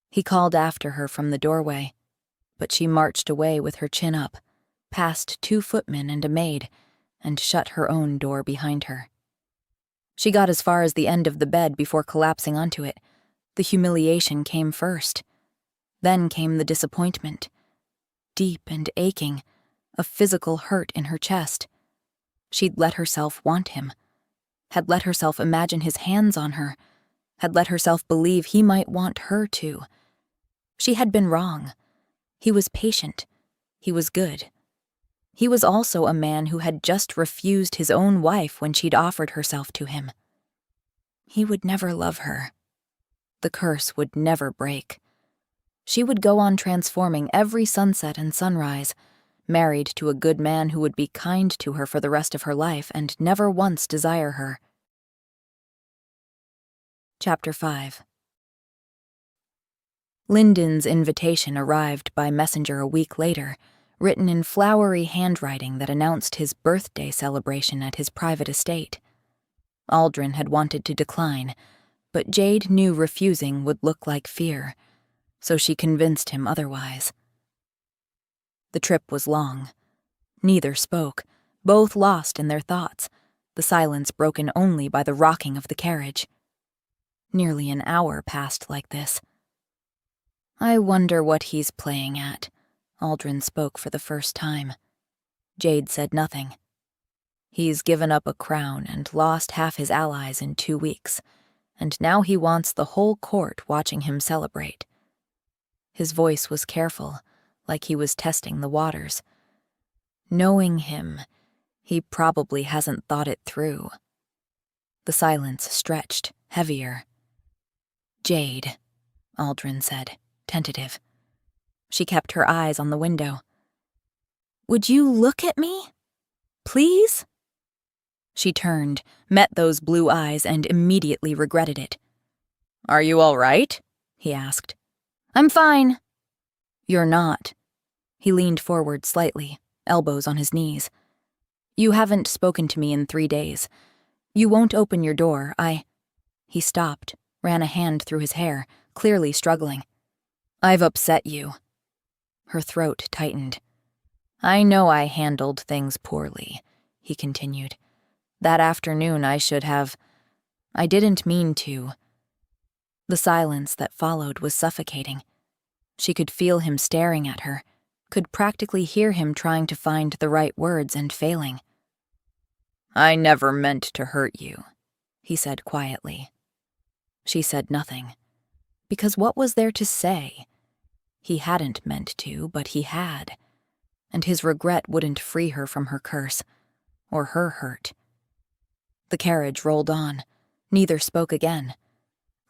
He called after her from the doorway, but she marched away with her chin up, past 2 footmen and a maid, and shut her own door behind her. She got as far as the end of the bed before collapsing onto it. The humiliation came first. Then came the disappointment. Deep and aching, a physical hurt in her chest. She'd let herself want him. Had let herself imagine his hands on her. Had let herself believe he might want her too. She had been wrong. He was patient. He was good. He was also a man who had just refused his own wife when she'd offered herself to him. He would never love her. The curse would never break. She would go on transforming every sunset and sunrise, married to a good man who would be kind to her for the rest of her life and never once desire her. Chapter 5. Lyndon's invitation arrived by messenger a week later, written in flowery handwriting that announced his birthday celebration at his private estate. Aldrin had wanted to decline, but Jade knew refusing would look like fear, so she convinced him otherwise. The trip was long. Neither spoke, both lost in their thoughts, the silence broken only by the rocking of the carriage. Nearly an hour passed like this. I wonder what he's playing at, Aldrin spoke for the first time. Jade said nothing. He's given up a crown and lost half his allies in 2 weeks, and now he wants the whole court watching him celebrate. His voice was careful, like he was testing the waters. Knowing him, he probably hasn't thought it through. The silence stretched, heavier. Jade, Aldrin said, tentative. She kept her eyes on the window. Would you look at me? Please? She turned, met those blue eyes, and immediately regretted it. Are you all right? He asked. I'm fine. You're not. He leaned forward slightly, elbows on his knees. You haven't spoken to me in 3 days. You won't open your door, He stopped, ran a hand through his hair, clearly struggling. I've upset you. Her throat tightened. I know I handled things poorly, he continued. That afternoon I didn't mean to. The silence that followed was suffocating. She could feel him staring at her, could practically hear him trying to find the right words and failing. I never meant to hurt you, he said quietly. She said nothing. Because what was there to say? He hadn't meant to, but he had. And his regret wouldn't free her from her curse, or her hurt. The carriage rolled on. Neither spoke again.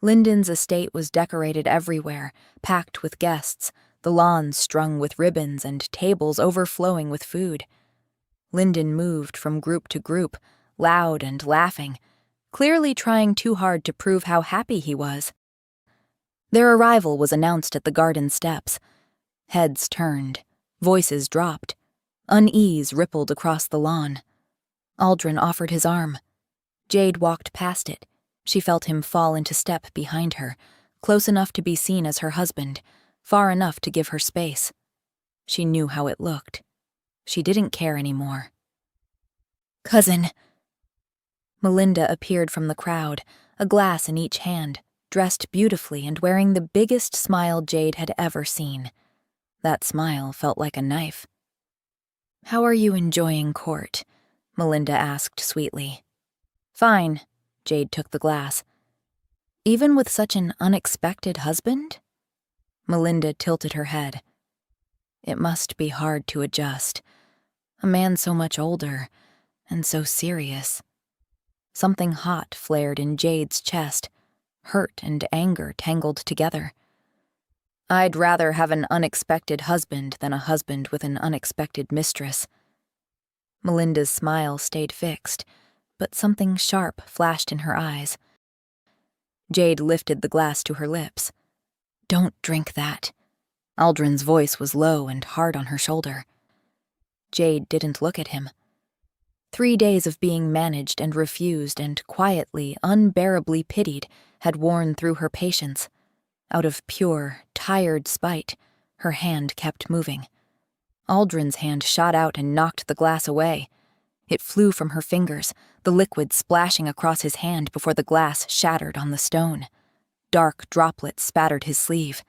Lyndon's estate was decorated everywhere, packed with guests, the lawns strung with ribbons and tables overflowing with food. Lyndon moved from group to group, loud and laughing, clearly trying too hard to prove how happy he was. Their arrival was announced at the garden steps. Heads turned, voices dropped. Unease rippled across the lawn. Aldrin offered his arm. Jade walked past it. She felt him fall into step behind her, close enough to be seen as her husband, far enough to give her space. She knew how it looked. She didn't care anymore. Cousin. Melinda appeared from the crowd, a glass in each hand, dressed beautifully and wearing the biggest smile Jade had ever seen. That smile felt like a knife. "How are you enjoying court?" Melinda asked sweetly. "Fine." Jade took the glass. "Even with such an unexpected husband?" Melinda tilted her head. "It must be hard to adjust. A man so much older, and so serious." Something hot flared in Jade's chest, hurt and anger tangled together. "I'd rather have an unexpected husband than a husband with an unexpected mistress." Melinda's smile stayed fixed, but something sharp flashed in her eyes. Jade lifted the glass to her lips. "Don't drink that." Aldrin's voice was low and hard on her shoulder. Jade didn't look at him. 3 days of being managed and refused and quietly, unbearably pitied had worn through her patience. Out of pure, tired spite, her hand kept moving. Aldrin's hand shot out and knocked the glass away. It flew from her fingers, the liquid splashing across his hand before the glass shattered on the stone. Dark droplets spattered his sleeve.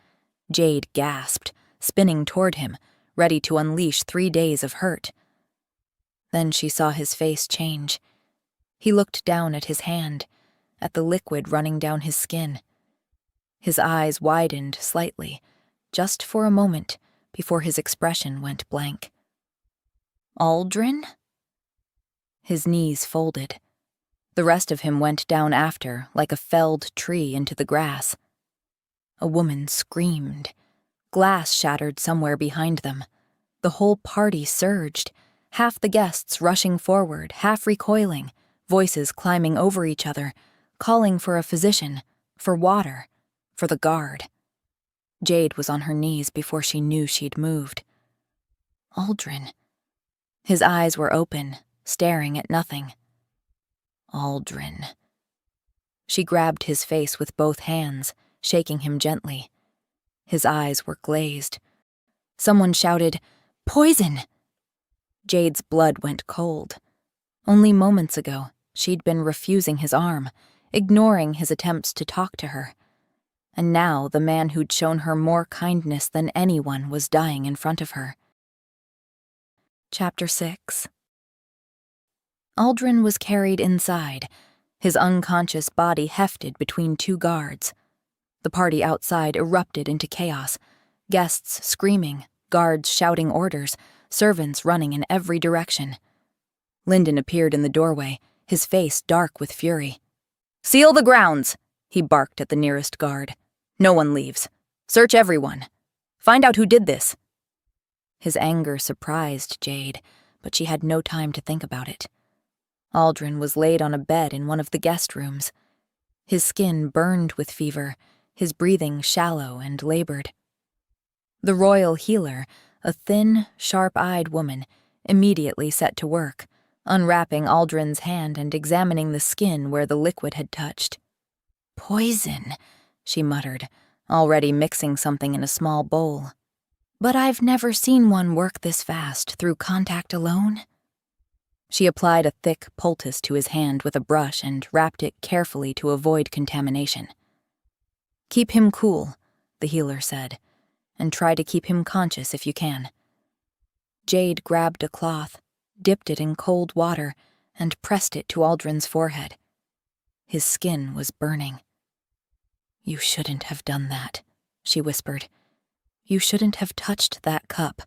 Jade gasped, spinning toward him, ready to unleash 3 days of hurt. Then she saw his face change. He looked down at his hand, at the liquid running down his skin. His eyes widened slightly, just for a moment, before his expression went blank. "Aldrin?" His knees folded. The rest of him went down after, like a felled tree into the grass. A woman screamed. Glass shattered somewhere behind them. The whole party surged, half the guests rushing forward, half recoiling, voices climbing over each other, calling for a physician, for water, for the guard. Jade was on her knees before she knew she'd moved. Aldrin. His eyes were open, staring at nothing. Aldrin. She grabbed his face with both hands, shaking him gently. His eyes were glazed. Someone shouted, "Poison!" Jade's blood went cold. Only moments ago, she'd been refusing his arm, ignoring his attempts to talk to her. And now the man who'd shown her more kindness than anyone was dying in front of her. Chapter 6. Aldrin was carried inside, his unconscious body hefted between 2 guards. The party outside erupted into chaos, guests screaming, guards shouting orders, servants running in every direction. Lyndon appeared in the doorway, his face dark with fury. "Seal the grounds!" he barked at the nearest guard. "No one leaves. Search everyone. Find out who did this." His anger surprised Jade, but she had no time to think about it. Aldrin was laid on a bed in one of the guest rooms. His skin burned with fever, his breathing shallow and labored. The royal healer, a thin, sharp-eyed woman, immediately set to work, unwrapping Aldrin's hand and examining the skin where the liquid had touched. "Poison," she muttered, already mixing something in a small bowl. "But I've never seen one work this fast through contact alone." She applied a thick poultice to his hand with a brush and wrapped it carefully to avoid contamination. "Keep him cool," the healer said, "and try to keep him conscious if you can." Jade grabbed a cloth, dipped it in cold water, and pressed it to Aldrin's forehead. His skin was burning. "You shouldn't have done that," she whispered. "You shouldn't have touched that cup."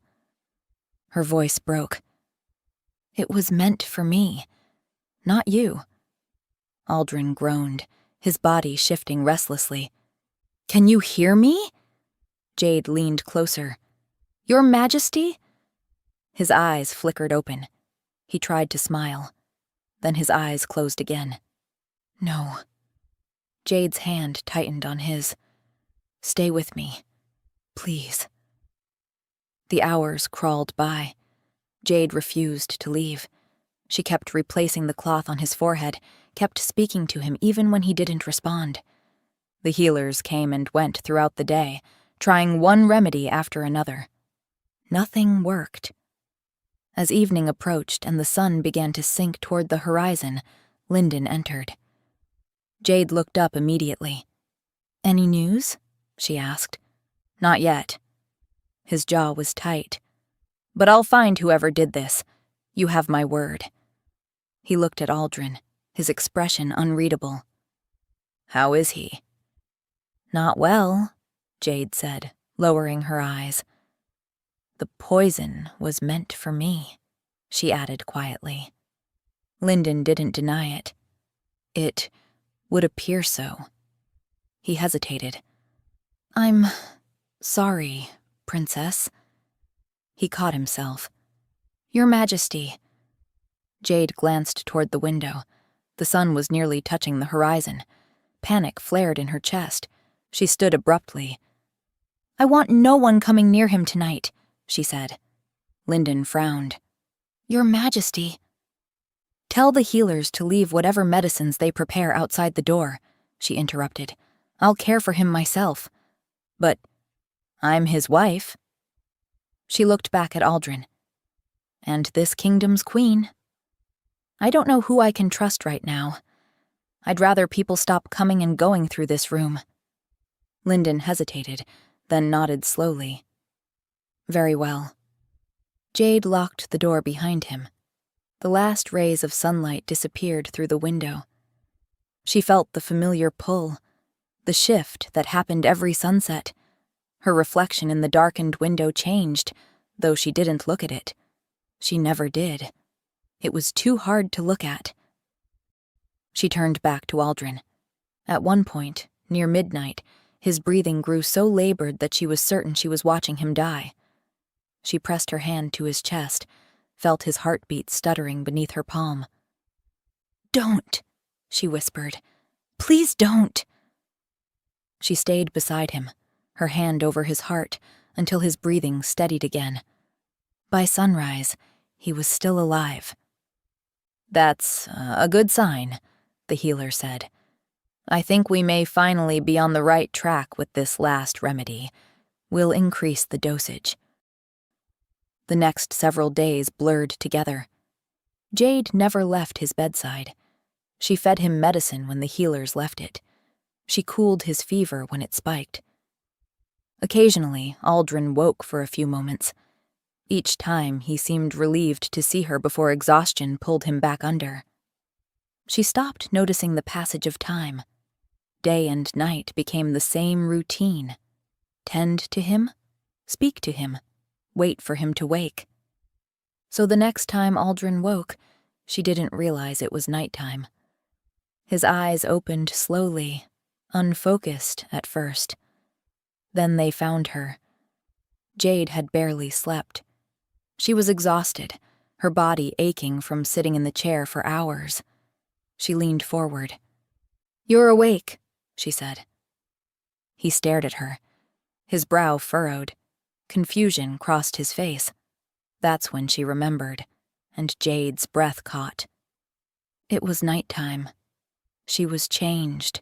Her voice broke. "It was meant for me, not you." Aldrin groaned, his body shifting restlessly. "Can you hear me?" Jade leaned closer. "Your Majesty?" His eyes flickered open. He tried to smile. Then his eyes closed again. "No." Jade's hand tightened on his. "Stay with me. Please." The hours crawled by. Jade refused to leave. She kept replacing the cloth on his forehead, kept speaking to him even when he didn't respond. The healers came and went throughout the day, trying one remedy after another. Nothing worked. As evening approached and the sun began to sink toward the horizon, Lyndon entered. Jade looked up immediately. "Any news?" she asked. "Not yet." His jaw was tight. "But I'll find whoever did this. You have my word." He looked at Aldrin, his expression unreadable. "How is he?" "Not well," Jade said, lowering her eyes. "The poison was meant for me," she added quietly. Lyndon didn't deny it. It would appear so. He hesitated. "I'm sorry, Princess." He caught himself. "Your Majesty." Jade glanced toward the window. The sun was nearly touching the horizon. Panic flared in her chest. She stood abruptly. "I want no one coming near him tonight," she said. Lyndon frowned. "Your Majesty." "Tell the healers to leave whatever medicines they prepare outside the door," she interrupted. "I'll care for him myself." "But I'm his wife." She looked back at Aldrin. "And this kingdom's queen. I don't know who I can trust right now. I'd rather people stop coming and going through this room." Lyndon hesitated, then nodded slowly. "Very well." Jade locked the door behind him. The last rays of sunlight disappeared through the window. She felt the familiar pull, the shift that happened every sunset. Her reflection in the darkened window changed, though she didn't look at it. She never did. It was too hard to look at. She turned back to Aldrin. At one point, near midnight, his breathing grew so labored that she was certain she was watching him die. She pressed her hand to his chest, felt his heartbeat stuttering beneath her palm. "Don't," she whispered. "Please don't." She stayed beside him, her hand over his heart, until his breathing steadied again. By sunrise, he was still alive. "That's a good sign," the healer said. "I think we may finally be on the right track with this last remedy. We'll increase the dosage." The next several days blurred together. Jade never left his bedside. She fed him medicine when the healers left it. She cooled his fever when it spiked. Occasionally, Aldrin woke for a few moments. Each time, he seemed relieved to see her before exhaustion pulled him back under. She stopped noticing the passage of time. Day and night became the same routine. Tend to him, speak to him, wait for him to wake. So the next time Aldrin woke, she didn't realize it was nighttime. His eyes opened slowly, unfocused at first. Then they found her. Jade had barely slept. She was exhausted, her body aching from sitting in the chair for hours. She leaned forward. "You're awake," she said. He stared at her. His brow furrowed. Confusion crossed his face. That's when she remembered, and Jade's breath caught. It was nighttime. She was changed.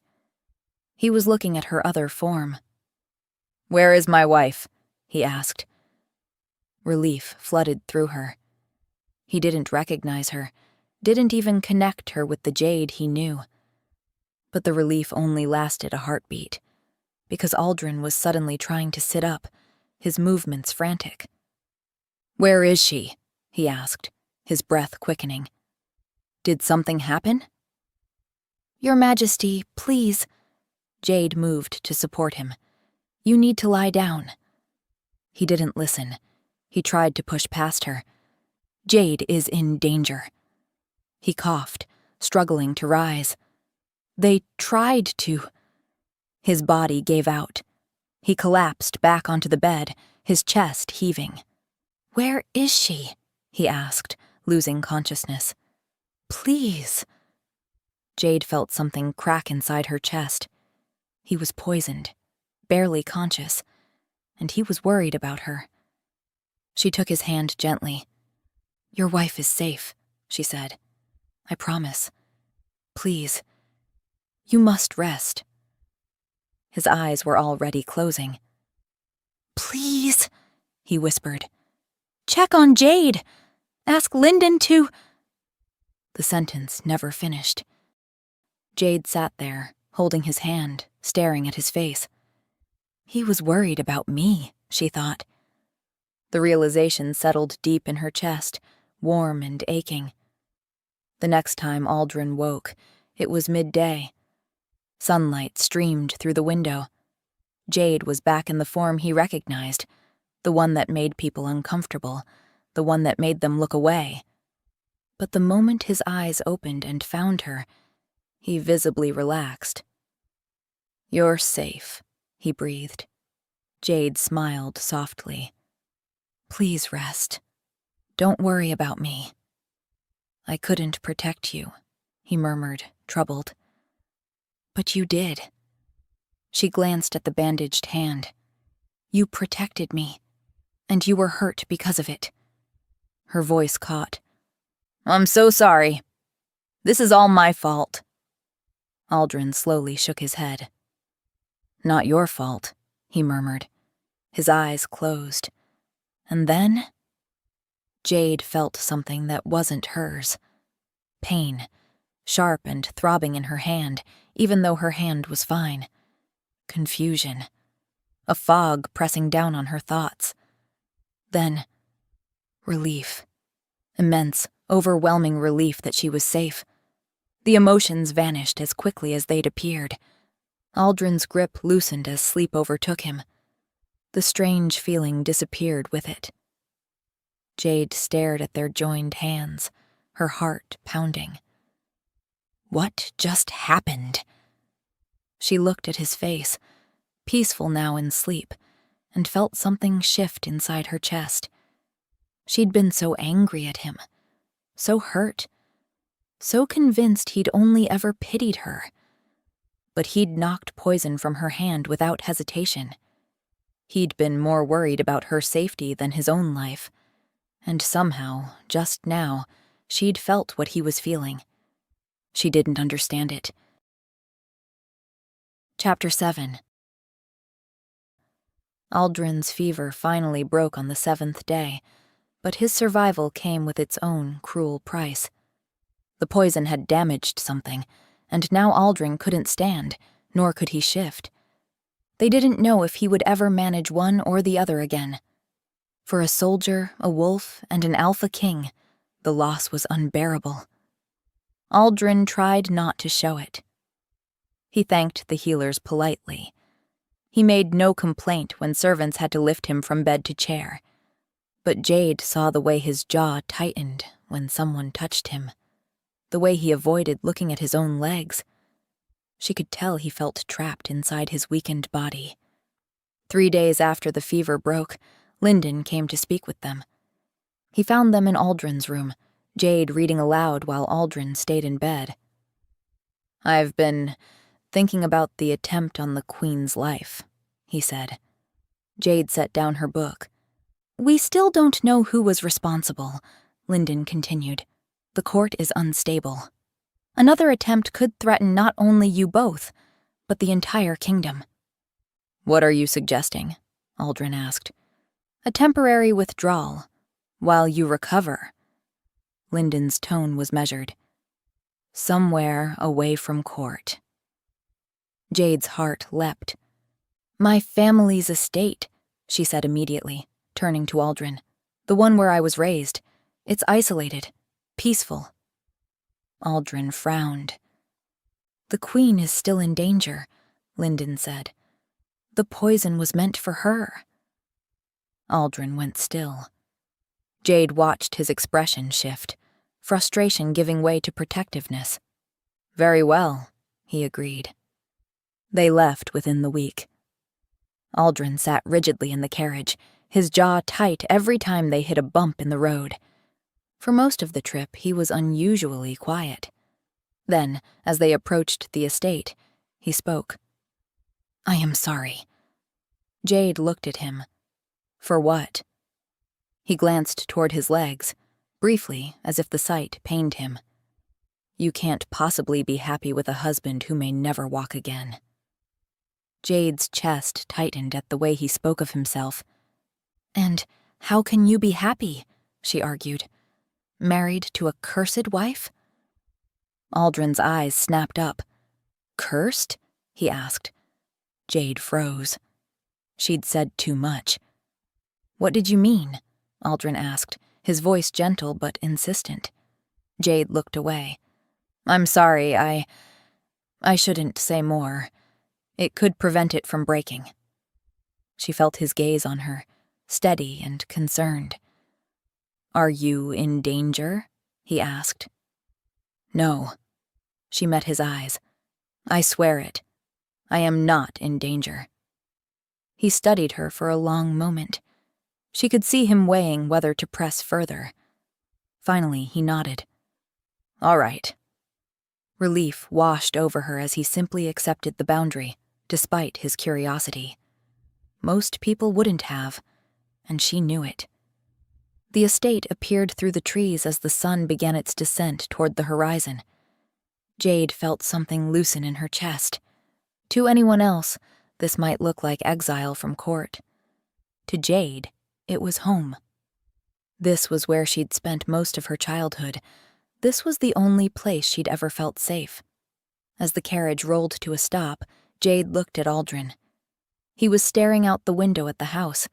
He was looking at her other form. "Where is my wife?" he asked. Relief flooded through her. He didn't recognize her, didn't even connect her with the Jade he knew. But the relief only lasted a heartbeat, because Aldrin was suddenly trying to sit up, his movements frantic. "Where is she?" he asked, his breath quickening. "Did something happen?" "Your Majesty, please." Jade moved to support him. "You need to lie down." He didn't listen. He tried to push past her. "Jade is in danger." He coughed, struggling to rise. "They tried to." His body gave out. He collapsed back onto the bed, his chest heaving. "Where is she?" he asked, losing consciousness. "Please." Jade felt something crack inside her chest. He was poisoned, barely conscious, and he was worried about her. She took his hand gently. "Your wife is safe," she said. "I promise. Please. You must rest." His eyes were already closing. "Please," he whispered. "Check on Jade. Ask Lyndon to—" The sentence never finished. Jade sat there, holding his hand, staring at his face. He was worried about me, she thought. The realization settled deep in her chest, warm and aching. The next time Aldrin woke, it was midday. Sunlight streamed through the window. Jade was back in the form he recognized, the one that made people uncomfortable, the one that made them look away. But the moment his eyes opened and found her, he visibly relaxed. "You're safe," he breathed. Jade smiled softly. "Please rest. Don't worry about me." "I couldn't protect you," he murmured, troubled. "But you did." She glanced at the bandaged hand. "You protected me, and you were hurt because of it." Her voice caught. "I'm so sorry. This is all my fault." Aldrin slowly shook his head. "Not your fault," he murmured. His eyes closed. And then Jade felt something that wasn't hers. Pain, sharp and throbbing in her hand, even though her hand was fine. Confusion. A fog pressing down on her thoughts. Then, relief. Immense, overwhelming relief that she was safe. The emotions vanished as quickly as they'd appeared. Aldrin's grip loosened as sleep overtook him. The strange feeling disappeared with it. Jade stared at their joined hands, her heart pounding. What just happened? She looked at his face, peaceful now in sleep, and felt something shift inside her chest. She'd been so angry at him, so hurt, so convinced he'd only ever pitied her. But he'd knocked poison from her hand without hesitation. He'd been more worried about her safety than his own life. And somehow, just now, she'd felt what he was feeling. She didn't understand it. Chapter 7. Aldrin's fever finally broke on the 7th day, but his survival came with its own cruel price. The poison had damaged something, and now Aldrin couldn't stand, nor could he shift. They didn't know if he would ever manage one or the other again. For a soldier, a wolf, and an alpha king, the loss was unbearable. Aldrin tried not to show it. He thanked the healers politely. He made no complaint when servants had to lift him from bed to chair. But Jade saw the way his jaw tightened when someone touched him, the way he avoided looking at his own legs. She could tell he felt trapped inside his weakened body. 3 days after the fever broke, Lyndon came to speak with them. He found them in Aldrin's room, Jade reading aloud while Aldrin stayed in bed. "I've been thinking about the attempt on the Queen's life," he said. Jade set down her book. "We still don't know who was responsible," Lyndon continued. "The court is unstable. Another attempt could threaten not only you both, but the entire kingdom." "What are you suggesting?" Aldrin asked. "A temporary withdrawal, while you recover." Lyndon's tone was measured. "Somewhere away from court." Jade's heart leapt. "My family's estate," she said immediately, turning to Aldrin. "The one where I was raised. It's isolated, peaceful." Aldrin frowned. "The Queen is still in danger," Lyndon said. "The poison was meant for her." Aldrin went still. Jade watched his expression shift, frustration giving way to protectiveness. "Very well," he agreed. They left within the week. Aldrin sat rigidly in the carriage, his jaw tight every time they hit a bump in the road. For most of the trip, he was unusually quiet. Then, as they approached the estate, he spoke. "I am sorry." Jade looked at him. "For what?" He glanced toward his legs, briefly, as if the sight pained him. "You can't possibly be happy with a husband who may never walk again." Jade's chest tightened at the way he spoke of himself. "And how can you be happy?" she argued. "Married to a cursed wife?" Aldrin's eyes snapped up. cursed?" he asked. Jade froze. She'd said too much. "What did you mean?" Aldrin asked, his voice gentle but insistent. Jade looked away. "I'm sorry, I shouldn't say more. It could prevent it from breaking." She felt his gaze on her, steady and concerned. "Are you in danger?" he asked. "No." She met his eyes. "I swear it. I am not in danger." He studied her for a long moment. She could see him weighing whether to press further. Finally, he nodded. "All right." Relief washed over her as he simply accepted the boundary, despite his curiosity. Most people wouldn't have, and she knew it. The estate appeared through the trees as the sun began its descent toward the horizon. Jade felt something loosen in her chest. To anyone else, this might look like exile from court. To Jade, it was home. This was where she'd spent most of her childhood. This was the only place she'd ever felt safe. As the carriage rolled to a stop, Jade looked at Aldrin. He was staring out the window at the house,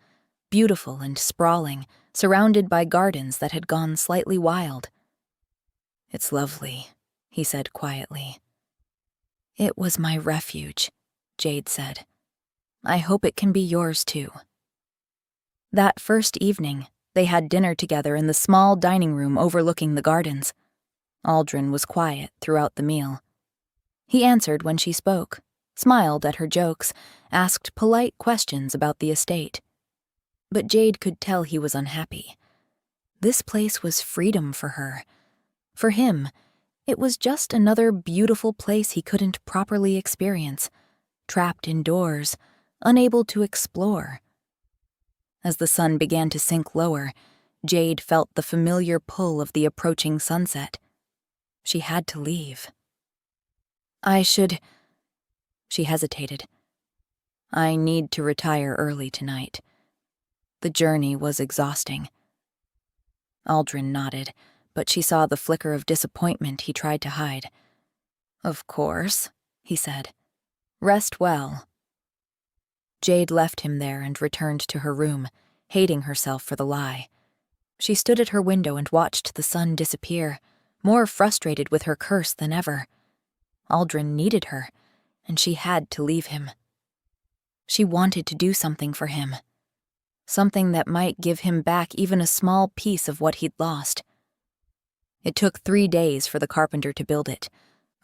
beautiful and sprawling, surrounded by gardens that had gone slightly wild. "It's lovely," he said quietly. "It was my refuge," Jade said. "I hope it can be yours too." That first evening, they had dinner together in the small dining room overlooking the gardens. Aldrin was quiet throughout the meal. He answered when she spoke, smiled at her jokes, asked polite questions about the estate. But Jade could tell he was unhappy. This place was freedom for her. For him, it was just another beautiful place he couldn't properly experience, trapped indoors, unable to explore. As the sun began to sink lower, Jade felt the familiar pull of the approaching sunset. She had to leave. She hesitated. "I need to retire early tonight. The journey was exhausting." Aldrin nodded, but she saw the flicker of disappointment he tried to hide. "Of course," he said. "Rest well." Jade left him there and returned to her room, hating herself for the lie. She stood at her window and watched the sun disappear, more frustrated with her curse than ever. Aldrin needed her, and she had to leave him. She wanted to do something for him. Something that might give him back even a small piece of what he'd lost. It took 3 days for the carpenter to build it.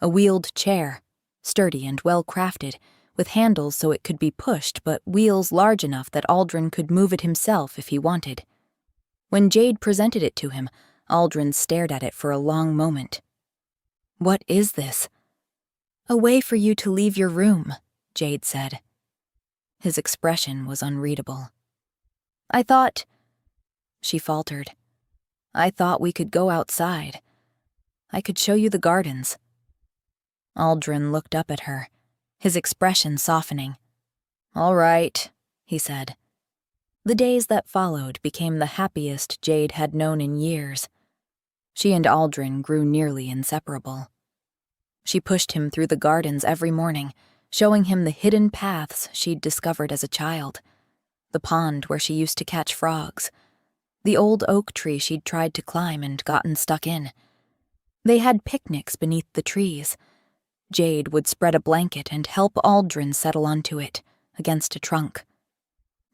A wheeled chair, sturdy and well-crafted, with handles so it could be pushed but wheels large enough that Aldrin could move it himself if he wanted. When Jade presented it to him, Aldrin stared at it for a long moment. "What is this?" "A way for you to leave your room," Jade said. His expression was unreadable. "I thought—" She faltered. "I thought we could go outside. I could show you the gardens." Aldrin looked up at her, his expression softening. "All right," he said. The days that followed became the happiest Jade had known in years. She and Aldrin grew nearly inseparable. She pushed him through the gardens every morning, showing him the hidden paths she'd discovered as a child, the pond where she used to catch frogs, the old oak tree she'd tried to climb and gotten stuck in. They had picnics beneath the trees. Jade would spread a blanket and help Aldrin settle onto it, against a trunk.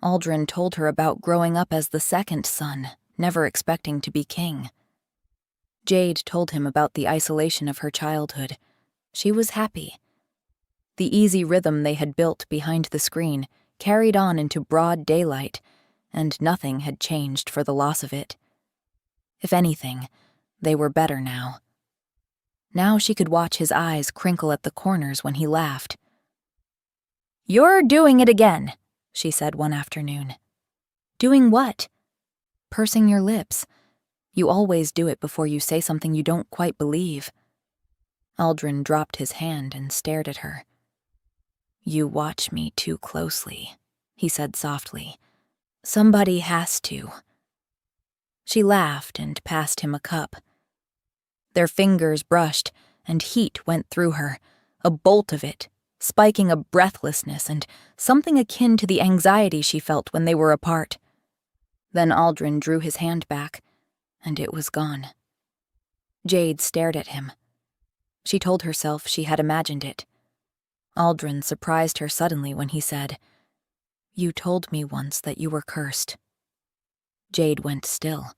Aldrin told her about growing up as the second son, never expecting to be king. Jade told him about the isolation of her childhood. She was happy. The easy rhythm they had built behind the screen carried on into broad daylight, and nothing had changed for the loss of it. If anything, they were better now. Now she could watch his eyes crinkle at the corners when he laughed. "You're doing it again," she said one afternoon. "Doing what?" "Pursing your lips. You always do it before you say something you don't quite believe." Aldrin dropped his hand and stared at her. "You watch me too closely," he said softly. "Somebody has to." She laughed and passed him a cup. Their fingers brushed, and heat went through her, a bolt of it, spiking a breathlessness and something akin to the anxiety she felt when they were apart. Then Aldrin drew his hand back, and it was gone. Jade stared at him. She told herself she had imagined it. Aldrin surprised her suddenly when he said, "You told me once that you were cursed." Jade went still.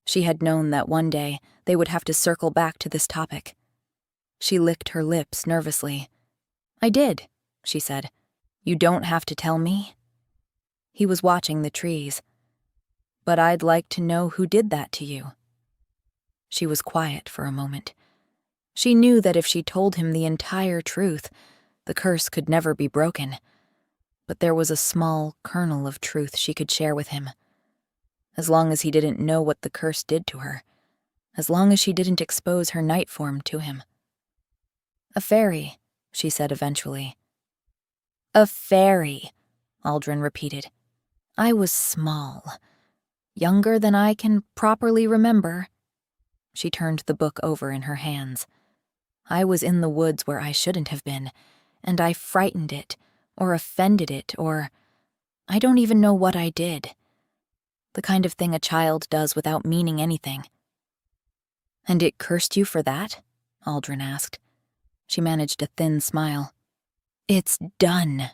She had known that one day they would have to circle back to this topic. She licked her lips nervously. "I did," she said. "You don't have to tell me." He was watching the trees. "But I'd like to know who did that to you." She was quiet for a moment. She knew that if she told him the entire truth, the curse could never be broken. But there was a small kernel of truth she could share with him. As long as he didn't know what the curse did to her, as long as she didn't expose her night form to him. "A fairy," she said eventually. "A fairy," Aldrin repeated. "I was small. Younger than I can properly remember." She turned the book over in her hands. "I was in the woods where I shouldn't have been, and I frightened it, or offended it, or I don't even know what I did. The kind of thing a child does without meaning anything." "And it cursed you for that?" Aldrin asked. She managed a thin smile. "It's done."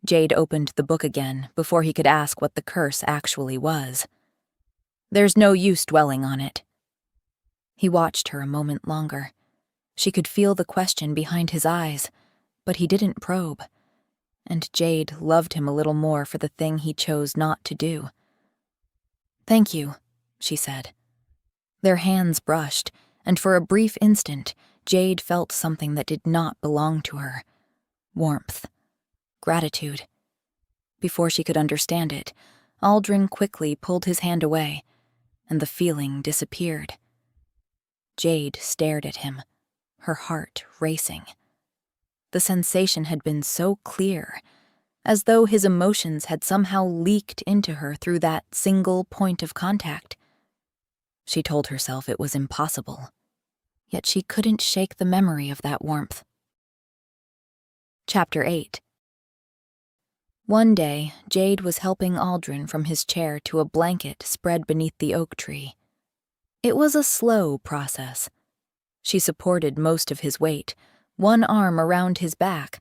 Jade opened the book again before he could ask what the curse actually was. "There's no use dwelling on it." He watched her a moment longer. She could feel the question behind his eyes, but he didn't probe. And Jade loved him a little more for the thing he chose not to do. "Thank you," she said. Their hands brushed, and for a brief instant, Jade felt something that did not belong to her. Warmth. Gratitude. Before she could understand it, Aldrin quickly pulled his hand away, and the feeling disappeared. Jade stared at him, her heart racing. The sensation had been so clear, as though his emotions had somehow leaked into her through that single point of contact. She told herself it was impossible, yet she couldn't shake the memory of that warmth. Chapter 8. One day, Jade was helping Aldrin from his chair to a blanket spread beneath the oak tree. It was a slow process. She supported most of his weight, one arm around his back,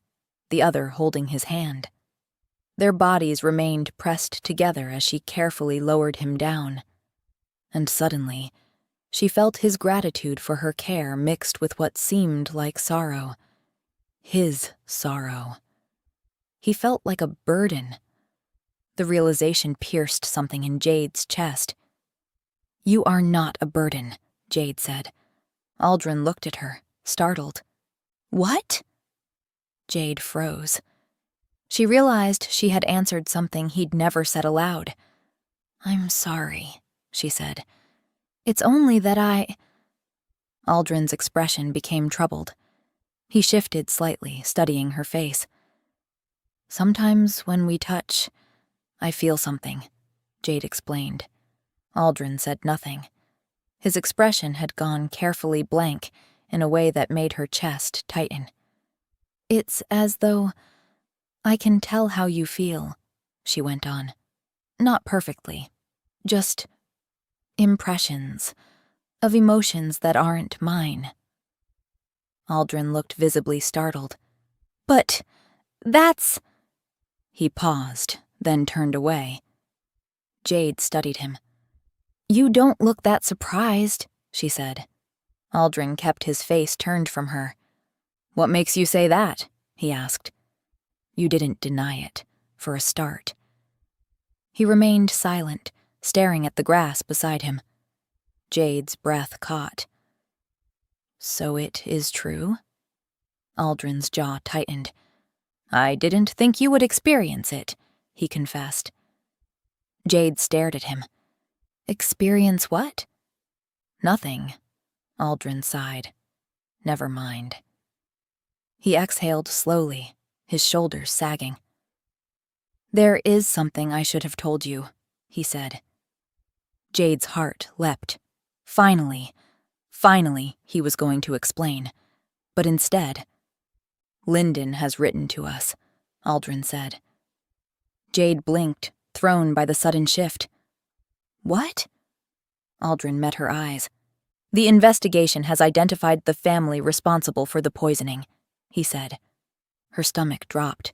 the other holding his hand. Their bodies remained pressed together as she carefully lowered him down. And suddenly, she felt his gratitude for her care mixed with what seemed like sorrow. His sorrow. He felt like a burden. The realization pierced something in Jade's chest. "You are not a burden," Jade said. Aldrin looked at her, startled. "What?" Jade froze. She realized she had answered something he'd never said aloud. "I'm sorry," she said. "It's only that Aldrin's expression became troubled. He shifted slightly, studying her face. "Sometimes when we touch, I feel something," Jade explained. Aldrin said nothing. His expression had gone carefully blank in a way that made her chest tighten. "It's as though I can tell how you feel," she went on. "Not perfectly. Just impressions of emotions that aren't mine." Aldrin looked visibly startled. "But that's—" He paused, then turned away. Jade studied him. "You don't look that surprised," she said. Aldrin kept his face turned from her. "What makes you say that?" he asked. "You didn't deny it, for a start." He remained silent, staring at the grass beside him. Jade's breath caught. "So it is true?" Aldrin's jaw tightened. "I didn't think you would experience it," he confessed. Jade stared at him. "Experience what?" "Nothing." Aldrin sighed. "Never mind." He exhaled slowly, his shoulders sagging. "There is something I should have told you," he said. Jade's heart leapt. Finally, he was going to explain. But instead, Lyndon has written to us, Aldrin said. Jade blinked, thrown by the sudden shift. What? Aldrin met her eyes. The investigation has identified the family responsible for the poisoning, he said. Her stomach dropped.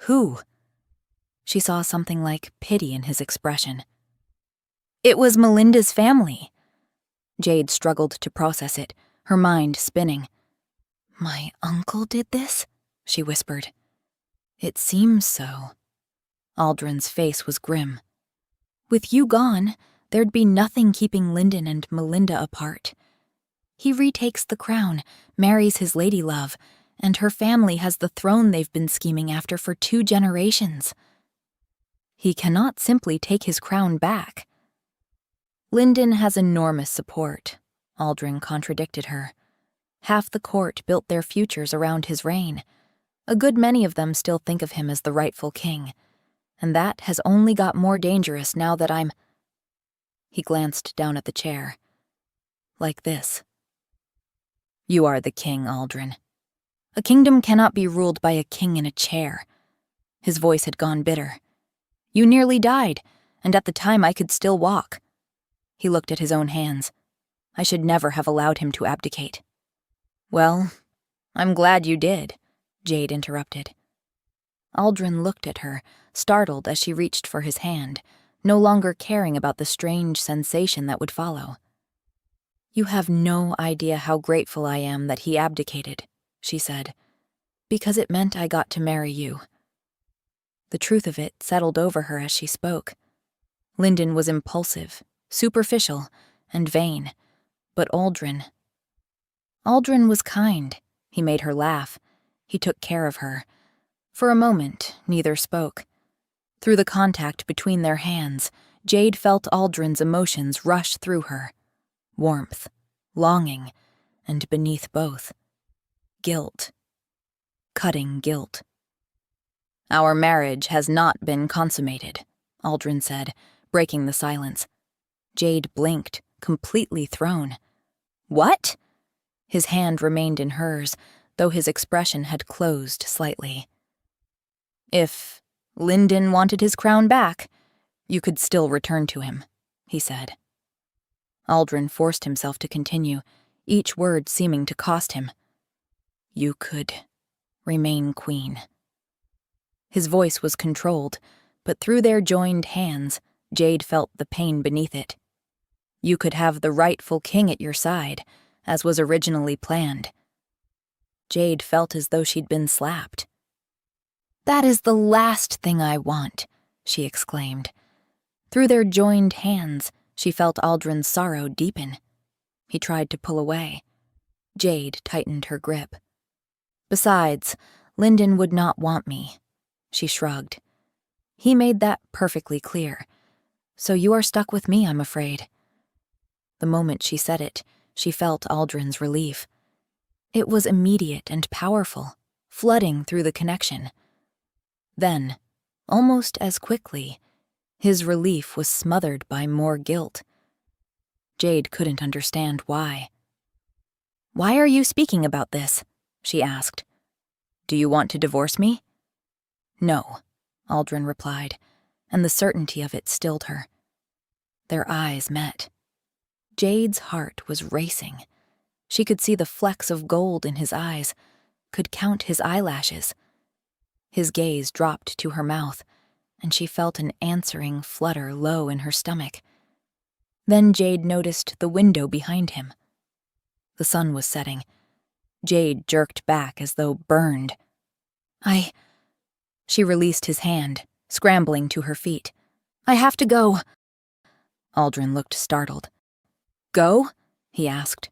Who? She saw something like pity in his expression. It was Melinda's family. Jade struggled to process it, her mind spinning. My uncle did this? She whispered. It seems so. Aldrin's face was grim. With you gone, there'd be nothing keeping Lyndon and Melinda apart. He retakes the crown, marries his ladylove, and her family has the throne they've been scheming after for 2 generations. He cannot simply take his crown back. Lyndon has enormous support, Aldrin contradicted her. Half the court built their futures around his reign. A good many of them still think of him as the rightful king, and that has only got more dangerous now that I'm... He glanced down at the chair. Like this. You are the king, Aldrin. A kingdom cannot be ruled by a king in a chair. His voice had gone bitter. You nearly died, and at the time I could still walk. He looked at his own hands. I should never have allowed him to abdicate. Well, I'm glad you did, Jade interrupted. Aldrin looked at her, startled as she reached for his hand, no longer caring about the strange sensation that would follow. You have no idea how grateful I am that he abdicated, she said, because it meant I got to marry you. The truth of it settled over her as she spoke. Lyndon was impulsive, superficial, and vain, but Aldrin was kind. He made her laugh. He took care of her. For a moment, neither spoke. Through the contact between their hands, Jade felt Aldrin's emotions rush through her. Warmth, longing, and beneath both, guilt. Cutting guilt. Our marriage has not been consummated, Aldrin said, breaking the silence. Jade blinked, completely thrown. What? His hand remained in hers, though his expression had closed slightly. If Lyndon wanted his crown back, you could still return to him, he said. Aldrin forced himself to continue, each word seeming to cost him. You could remain queen. His voice was controlled, but through their joined hands, Jade felt the pain beneath it. You could have the rightful king at your side, as was originally planned. Jade felt as though she'd been slapped. That is the last thing I want, she exclaimed. Through their joined hands, she felt Aldrin's sorrow deepen. He tried to pull away. Jade tightened her grip. Besides, Lyndon would not want me. She shrugged. He made that perfectly clear. So you are stuck with me, I'm afraid. The moment she said it, she felt Aldrin's relief. It was immediate and powerful, flooding through the connection. Then, almost as quickly, his relief was smothered by more guilt. Jade couldn't understand why. Why are you speaking about this? She asked. Do you want to divorce me? No, Aldrin replied, and the certainty of it stilled her. Their eyes met. Jade's heart was racing. She could see the flecks of gold in his eyes, could count his eyelashes. His gaze dropped to her mouth, and she felt an answering flutter low in her stomach. Then Jade noticed the window behind him. The sun was setting. Jade jerked back as though burned. She released his hand, scrambling to her feet. I have to go. Aldrin looked startled. Go? He asked.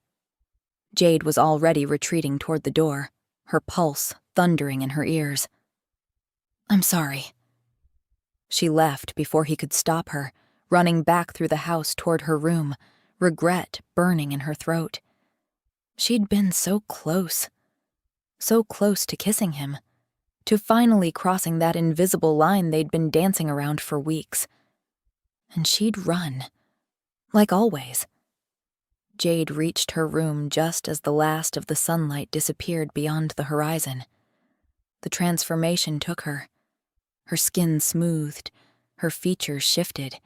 Jade was already retreating toward the door, her pulse thundering in her ears. I'm sorry. She left before he could stop her, running back through the house toward her room, regret burning in her throat. She'd been so close to kissing him, to finally crossing that invisible line they'd been dancing around for weeks. And she'd run, like always. Jade reached her room just as the last of the sunlight disappeared beyond the horizon. The transformation took her. Her skin smoothed, her features shifted,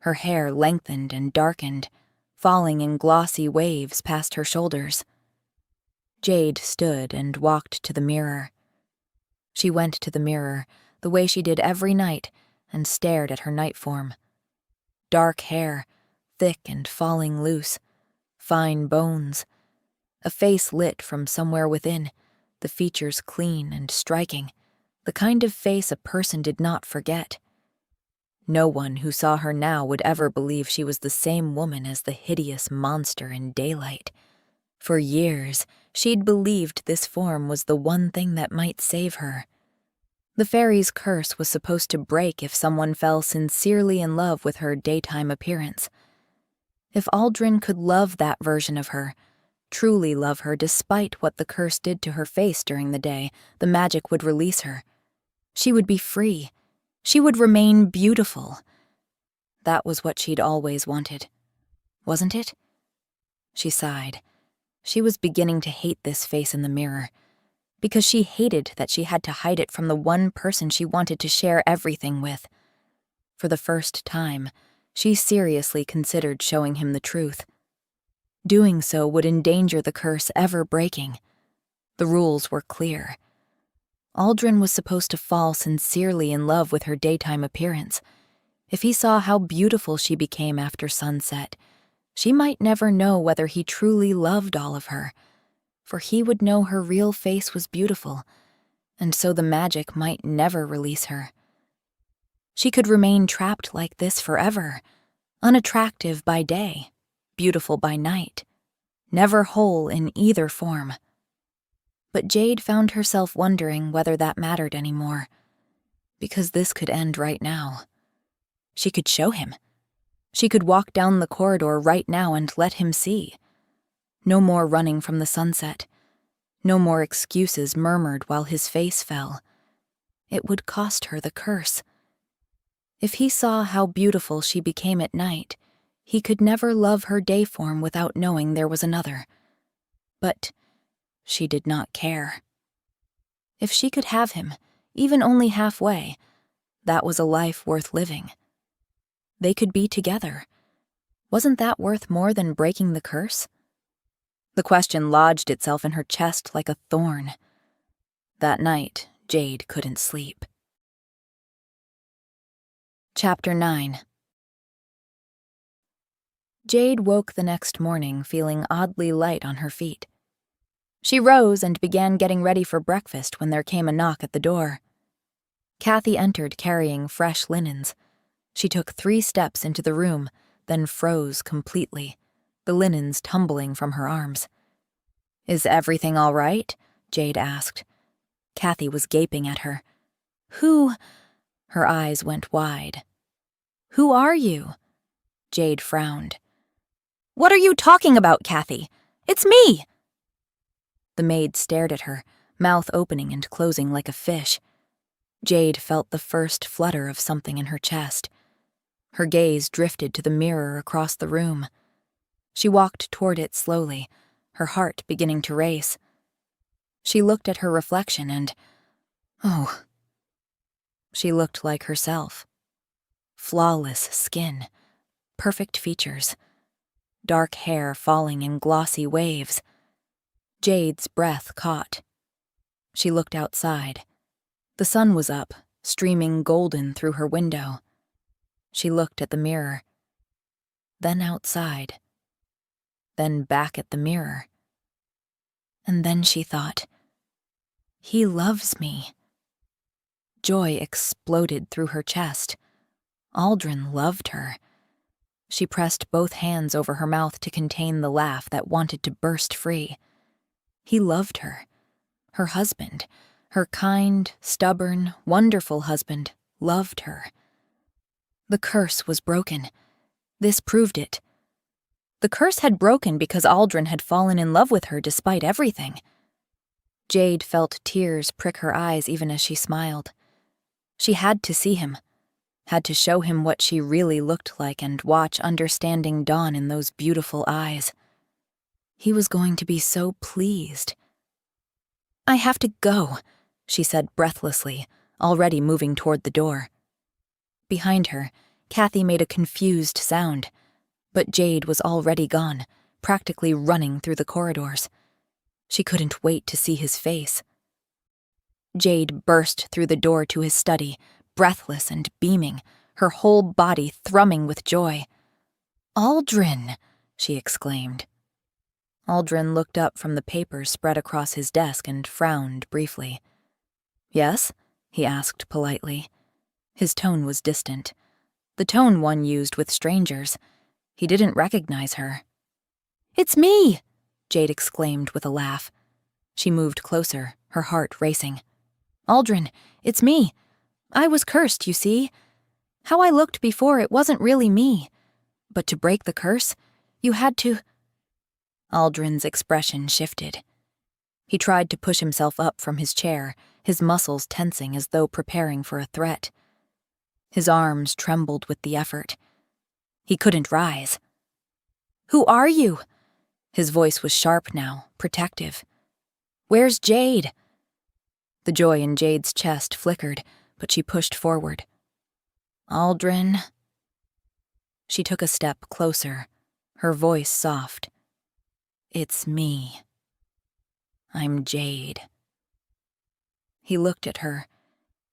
her hair lengthened and darkened, falling in glossy waves past her shoulders. Jade stood and walked to the mirror. She went to the mirror, the way she did every night, and stared at her night form. Dark hair, thick and falling loose, fine bones, a face lit from somewhere within, the features clean and striking, the kind of face a person did not forget. No one who saw her now would ever believe she was the same woman as the hideous monster in daylight. For years, she'd believed this form was the one thing that might save her. The fairy's curse was supposed to break if someone fell sincerely in love with her daytime appearance. If Aldrin could love that version of her, truly love her despite what the curse did to her face during the day, the magic would release her. She would be free. She would remain beautiful. That was what she'd always wanted, wasn't it? She sighed. She was beginning to hate this face in the mirror, because she hated that she had to hide it from the one person she wanted to share everything with. For the first time, she seriously considered showing him the truth. Doing so would endanger the curse ever breaking. The rules were clear. Aldrin was supposed to fall sincerely in love with her daytime appearance. If he saw how beautiful she became after sunset, she might never know whether he truly loved all of her, for he would know her real face was beautiful, and so the magic might never release her. She could remain trapped like this forever, unattractive by day, beautiful by night, never whole in either form. But Jade found herself wondering whether that mattered anymore, because this could end right now. She could show him. She could walk down the corridor right now and let him see. No more running from the sunset. No more excuses murmured while his face fell. It would cost her the curse. If he saw how beautiful she became at night, he could never love her day form without knowing there was another. But she did not care. If she could have him, even only halfway, that was a life worth living. They could be together. Wasn't that worth more than breaking the curse? The question lodged itself in her chest like a thorn. That night, Jade couldn't sleep. Chapter 9. Jade woke the next morning feeling oddly light on her feet. She rose and began getting ready for breakfast when there came a knock at the door. Kathy entered carrying fresh linens. She took 3 steps into the room, then froze completely, the linens tumbling from her arms. "Is everything all right?" Jade asked. Kathy was gaping at her. "Who?" Her eyes went wide. "Who are you?" Jade frowned. "What are you talking about, Kathy? It's me!" The maid stared at her, mouth opening and closing like a fish. Jade felt the first flutter of something in her chest. Her gaze drifted to the mirror across the room. She walked toward it slowly, her heart beginning to race. She looked at her reflection and, oh, she looked like herself. Flawless skin, perfect features, dark hair falling in glossy waves. Jade's breath caught. She looked outside. The sun was up, streaming golden through her window. She looked at the mirror. Then outside. Then back at the mirror. And then she thought, he loves me. Joy exploded through her chest. Aldrin loved her. She pressed both hands over her mouth to contain the laugh that wanted to burst free. He loved her. Her husband, her kind, stubborn, wonderful husband, loved her. The curse was broken. This proved it. The curse had broken because Aldrin had fallen in love with her despite everything. Jade felt tears prick her eyes even as she smiled. She had to see him, had to show him what she really looked like and watch understanding dawn in those beautiful eyes. He was going to be so pleased. "I have to go," she said breathlessly, already moving toward the door. Behind her, Kathy made a confused sound, but Jade was already gone, practically running through the corridors. She couldn't wait to see his face. Jade burst through the door to his study, breathless and beaming, her whole body thrumming with joy. "Aldrin!" she exclaimed. Aldrin looked up from the papers spread across his desk and frowned briefly. "Yes?" he asked politely. His tone was distant, the tone one used with strangers. He didn't recognize her. "It's me!" Jade exclaimed with a laugh. She moved closer, her heart racing. "Aldrin, it's me. I was cursed, you see. How I looked before, it wasn't really me. But to break the curse, you had to—" Aldrin's expression shifted. He tried to push himself up from his chair, his muscles tensing as though preparing for a threat. His arms trembled with the effort. He couldn't rise. "Who are you?" His voice was sharp now, protective. "Where's Jade?" The joy in Jade's chest flickered, but she pushed forward. "Aldrin." She took a step closer, her voice soft. "It's me. I'm Jade." He looked at her,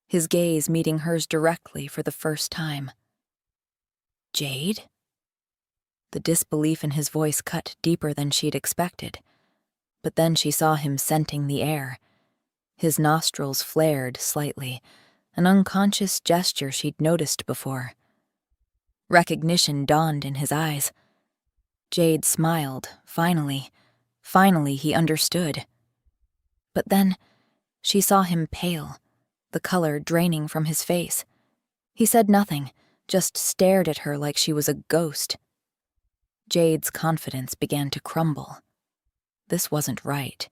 his gaze meeting hers directly for the first time. "Jade?" The disbelief in his voice cut deeper than she'd expected, but then she saw him scenting the air. His nostrils flared slightly, an unconscious gesture she'd noticed before. Recognition dawned in his eyes. Jade smiled, finally. Finally he understood. But then she saw him pale, the color draining from his face. He said nothing, just stared at her like she was a ghost. Jade's confidence began to crumble. This wasn't right.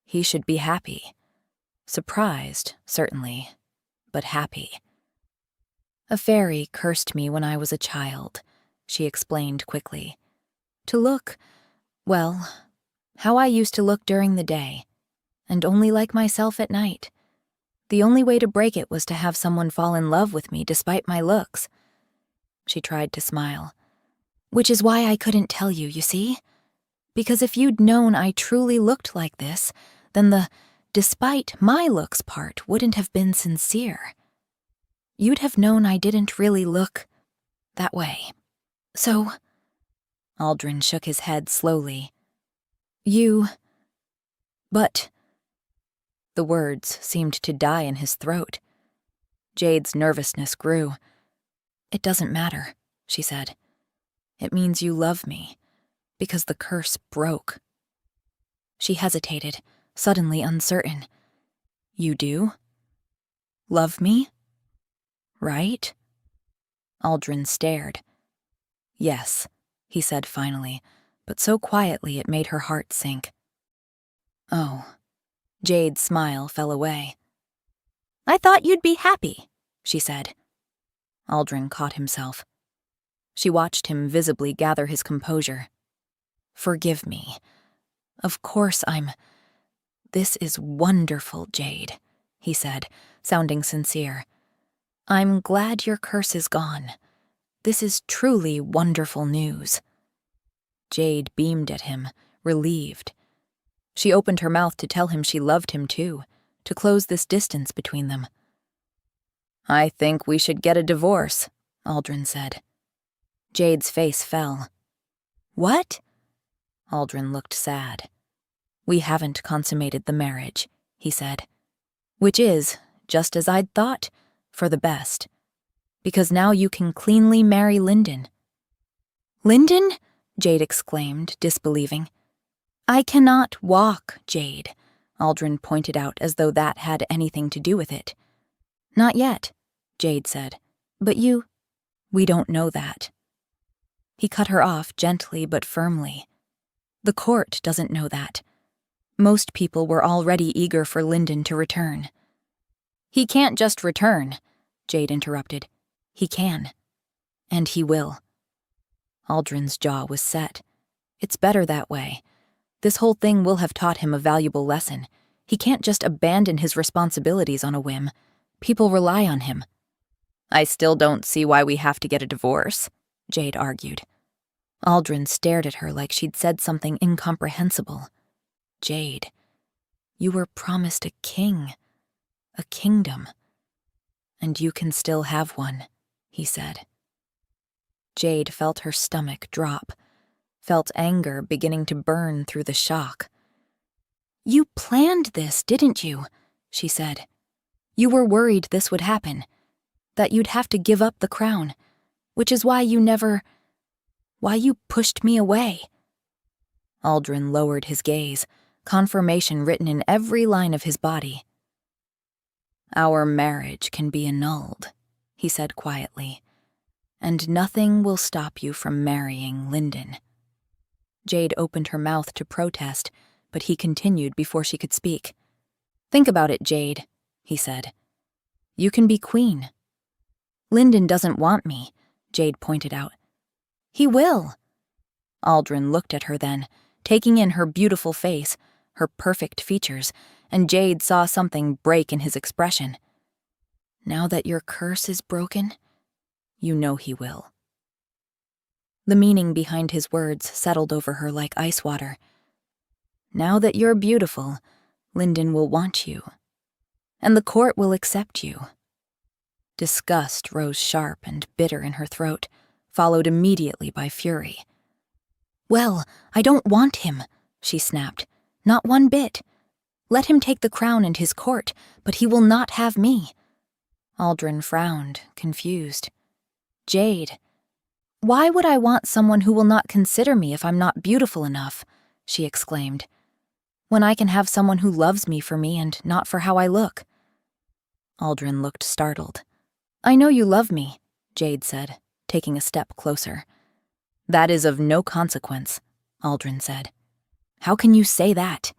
He should be happy. Surprised, certainly, but happy. "A fairy cursed me when I was a child," she explained quickly. "To look, well, how I used to look during the day, and only like myself at night. The only way to break it was to have someone fall in love with me despite my looks." She tried to smile. "Which is why I couldn't tell you, you see? Because if you'd known I truly looked like this, then the despite my looks part wouldn't have been sincere. You'd have known I didn't really look that way. So—" Aldrin shook his head slowly. But—" The words seemed to die in his throat. Jade's nervousness grew. "It doesn't matter," she said. "It means you love me, because the curse broke." She hesitated, suddenly uncertain. "You do? Love me? Right?" Aldrin stared. "Yes," he said finally, but so quietly it made her heart sink. "Oh." Jade's smile fell away. "I thought you'd be happy," she said. Aldrin caught himself. She watched him visibly gather his composure. "Forgive me. Of course This is wonderful, Jade," he said, sounding sincere. "I'm glad your curse is gone. This is truly wonderful news." Jade beamed at him, relieved. She opened her mouth to tell him she loved him too, to close this distance between them. "I think we should get a divorce," Aldrin said. Jade's face fell. "What?" Aldrin looked sad. "We haven't consummated the marriage," he said. "Which is, just as I'd thought, for the best. Because now you can cleanly marry Lyndon." "Lyndon?" Jade exclaimed, disbelieving. "I cannot walk, Jade," Aldrin pointed out as though that had anything to do with it. "Not yet," Jade said. "But we don't know that." He cut her off gently but firmly. "The court doesn't know that. Most people were already eager for Lyndon to return." "He can't just return," Jade interrupted. "He can. And he will." Aldrin's jaw was set. "It's better that way. This whole thing will have taught him a valuable lesson. He can't just abandon his responsibilities on a whim. People rely on him. I still don't see why we have to get a divorce, Jade argued. Aldrin stared at her like she'd said something incomprehensible. Jade, you were promised a king, a kingdom. And you can still have one, he said. Jade felt her stomach drop, felt anger beginning to burn through the shock. You planned this, didn't you? She said. You were worried this would happen, that you'd have to give up the crown, which is why you pushed me away. Aldrin lowered his gaze, confirmation written in every line of his body. Our marriage can be annulled, he said quietly, and nothing will stop you from marrying Lyndon. Jade opened her mouth to protest, but he continued before she could speak. Think about it, Jade, he said. You can be queen. Lyndon doesn't want me, Jade pointed out. He will. Aldrin looked at her then, taking in her beautiful face, her perfect features, and Jade saw something break in his expression. Now that your curse is broken, you know he will. The meaning behind his words settled over her like ice water. Now that you're beautiful, Lyndon will want you, and the court will accept you. Disgust rose sharp and bitter in her throat, followed immediately by fury. Well, I don't want him, she snapped. Not one bit. Let him take the crown and his court, but he will not have me. Aldrin frowned, confused. Jade, why would I want someone who will not consider me if I'm not beautiful enough? She exclaimed. When I can have someone who loves me for me and not for how I look. Aldrin looked startled. I know you love me, Jade said, taking a step closer. That is of no consequence, Aldrin said. How can you say that?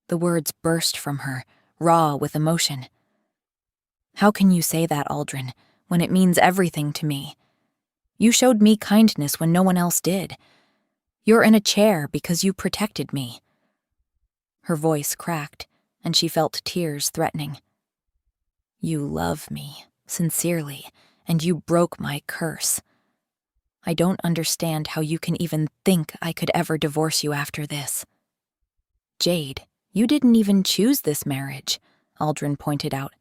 The words burst from her, raw with emotion. How can you say that, Aldrin, when it means everything to me? You showed me kindness when no one else did. You're in a chair because you protected me. Her voice cracked, and she felt tears threatening. You love me, sincerely, and you broke my curse. I don't understand how you can even think I could ever divorce you after this. Jade, you didn't even choose this marriage, Aldrin pointed out.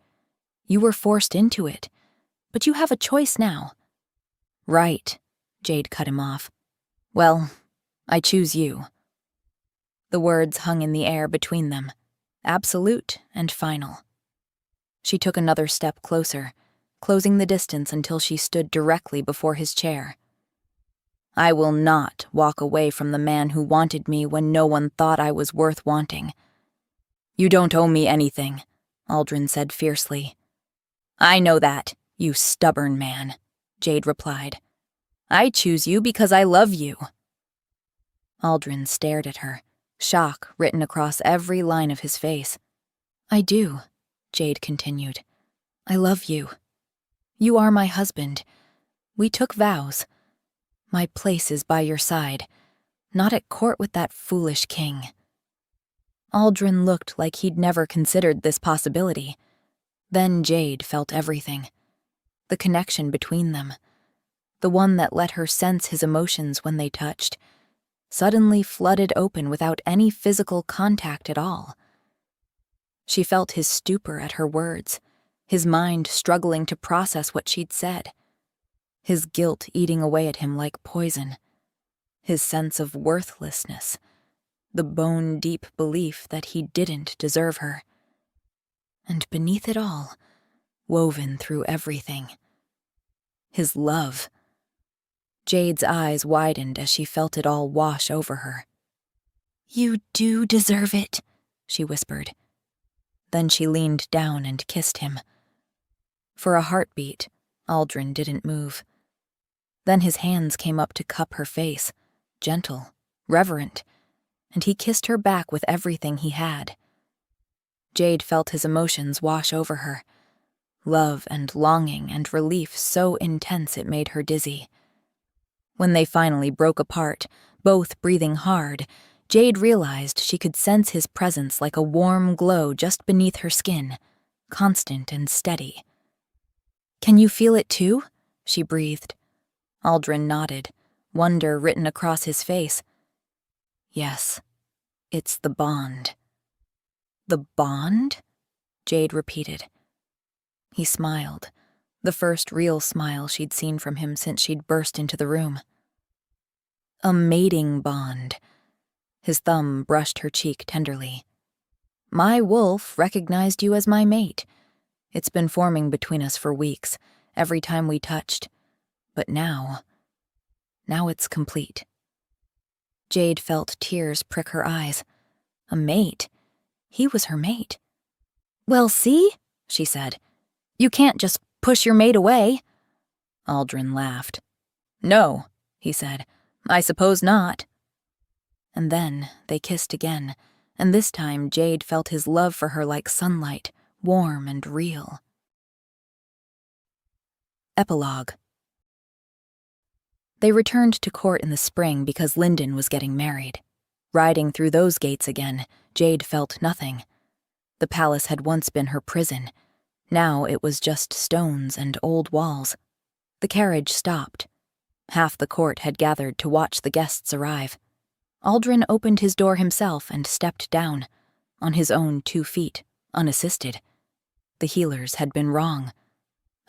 You were forced into it, but you have a choice now. Right, Jade cut him off. Well, I choose you. The words hung in the air between them, absolute and final. She took another step closer, closing the distance until she stood directly before his chair. I will not walk away from the man who wanted me when no one thought I was worth wanting. You don't owe me anything, Aldrin said fiercely. I know that, you stubborn man, Jade replied. I choose you because I love you. Aldrin stared at her, shock written across every line of his face. I do, Jade continued. I love you. You are my husband. We took vows. My place is by your side, not at court with that foolish king. Aldrin looked like he'd never considered this possibility. Then Jade felt everything. The connection between them, the one that let her sense his emotions when they touched, suddenly flooded open without any physical contact at all. She felt his stupor at her words, his mind struggling to process what she'd said, his guilt eating away at him like poison, his sense of worthlessness, the bone-deep belief that he didn't deserve her. And beneath it all, woven through everything, his love. Jade's eyes widened as she felt it all wash over her. You do deserve it, she whispered. Then she leaned down and kissed him. For a heartbeat, Aldrin didn't move. Then his hands came up to cup her face, gentle, reverent, and he kissed her back with everything he had. Jade felt his emotions wash over her, love and longing and relief so intense it made her dizzy. When they finally broke apart, both breathing hard, Jade realized she could sense his presence like a warm glow just beneath her skin, constant and steady. "Can you feel it too?" she breathed. Aldrin nodded, wonder written across his face. "Yes, it's the bond." "The bond?" Jade repeated. He smiled, the first real smile she'd seen from him since she'd burst into the room. "A mating bond." His thumb brushed her cheek tenderly. "My wolf recognized you as my mate. It's been forming between us for weeks, every time we touched. But now it's complete." Jade felt tears prick her eyes. A mate? He was her mate. "Well, see?" she said. "You can't just push your mate away." Aldrin laughed. "No," he said. "I suppose not." And then they kissed again, and this time Jade felt his love for her like sunlight, warm and real. Epilogue. They returned to court in the spring because Lyndon was getting married. Riding through those gates again, Jade felt nothing. The palace had once been her prison. Now it was just stones and old walls. The carriage stopped. Half the court had gathered to watch the guests arrive. Aldrin opened his door himself and stepped down, on his own 2 feet, unassisted. The healers had been wrong.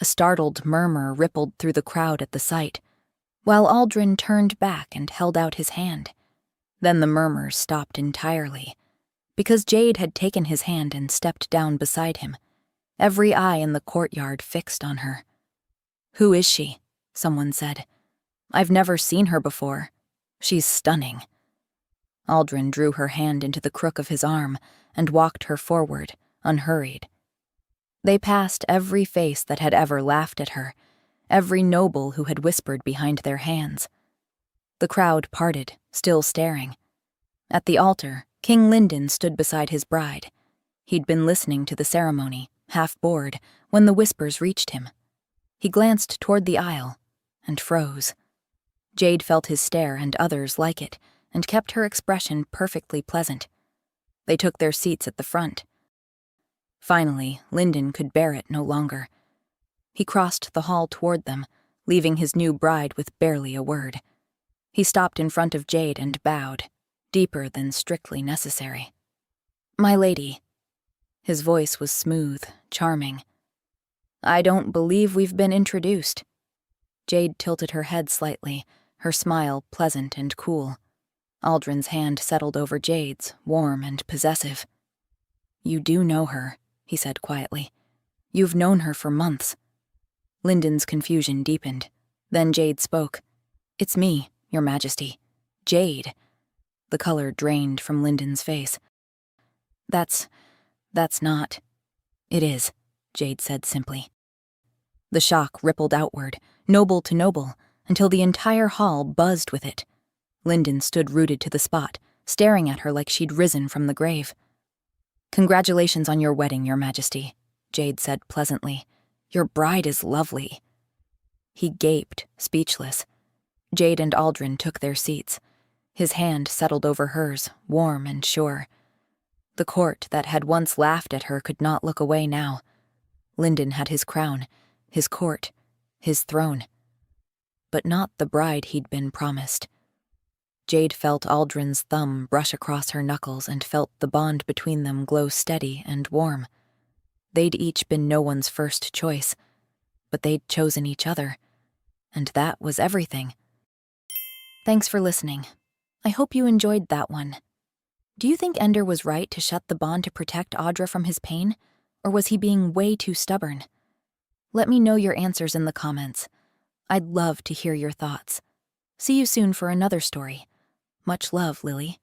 A startled murmur rippled through the crowd at the sight, while Aldrin turned back and held out his hand. Then the murmurs stopped entirely, because Jade had taken his hand and stepped down beside him, every eye in the courtyard fixed on her. "Who is she?" someone said. "I've never seen her before. She's stunning." Aldrin drew her hand into the crook of his arm and walked her forward, unhurried. They passed every face that had ever laughed at her, every noble who had whispered behind their hands. The crowd parted, still staring. At the altar, King Lyndon stood beside his bride. He'd been listening to the ceremony, half bored, when the whispers reached him. He glanced toward the aisle and froze. Jade felt his stare and others like it, and kept her expression perfectly pleasant. They took their seats at the front. Finally, Lyndon could bear it no longer. He crossed the hall toward them, leaving his new bride with barely a word. He stopped in front of Jade and bowed, deeper than strictly necessary. "My lady." His voice was smooth, charming. "I don't believe we've been introduced." Jade tilted her head slightly, her smile pleasant and cool. Aldrin's hand settled over Jade's, warm and possessive. "You do know her," he said quietly. "You've known her for months." Lyndon's confusion deepened. Then Jade spoke. "It's me, Your Majesty. Jade." The color drained from Lyndon's face. That's not." "It is," Jade said simply. The shock rippled outward, noble to noble, until the entire hall buzzed with it. Lyndon stood rooted to the spot, staring at her like she'd risen from the grave. "Congratulations on your wedding, Your Majesty," Jade said pleasantly. "Your bride is lovely." He gaped, speechless. Jade and Aldrin took their seats. His hand settled over hers, warm and sure. The court that had once laughed at her could not look away now. Lyndon had his crown, his court, his throne. But not the bride he'd been promised. Jade felt Aldrin's thumb brush across her knuckles and felt the bond between them glow steady and warm. They'd each been no one's first choice, but they'd chosen each other, and that was everything. Thanks for listening. I hope you enjoyed that one. Do you think Ender was right to shut the bond to protect Audra from his pain, or was he being way too stubborn? Let me know your answers in the comments. I'd love to hear your thoughts. See you soon for another story. Much love, Lily.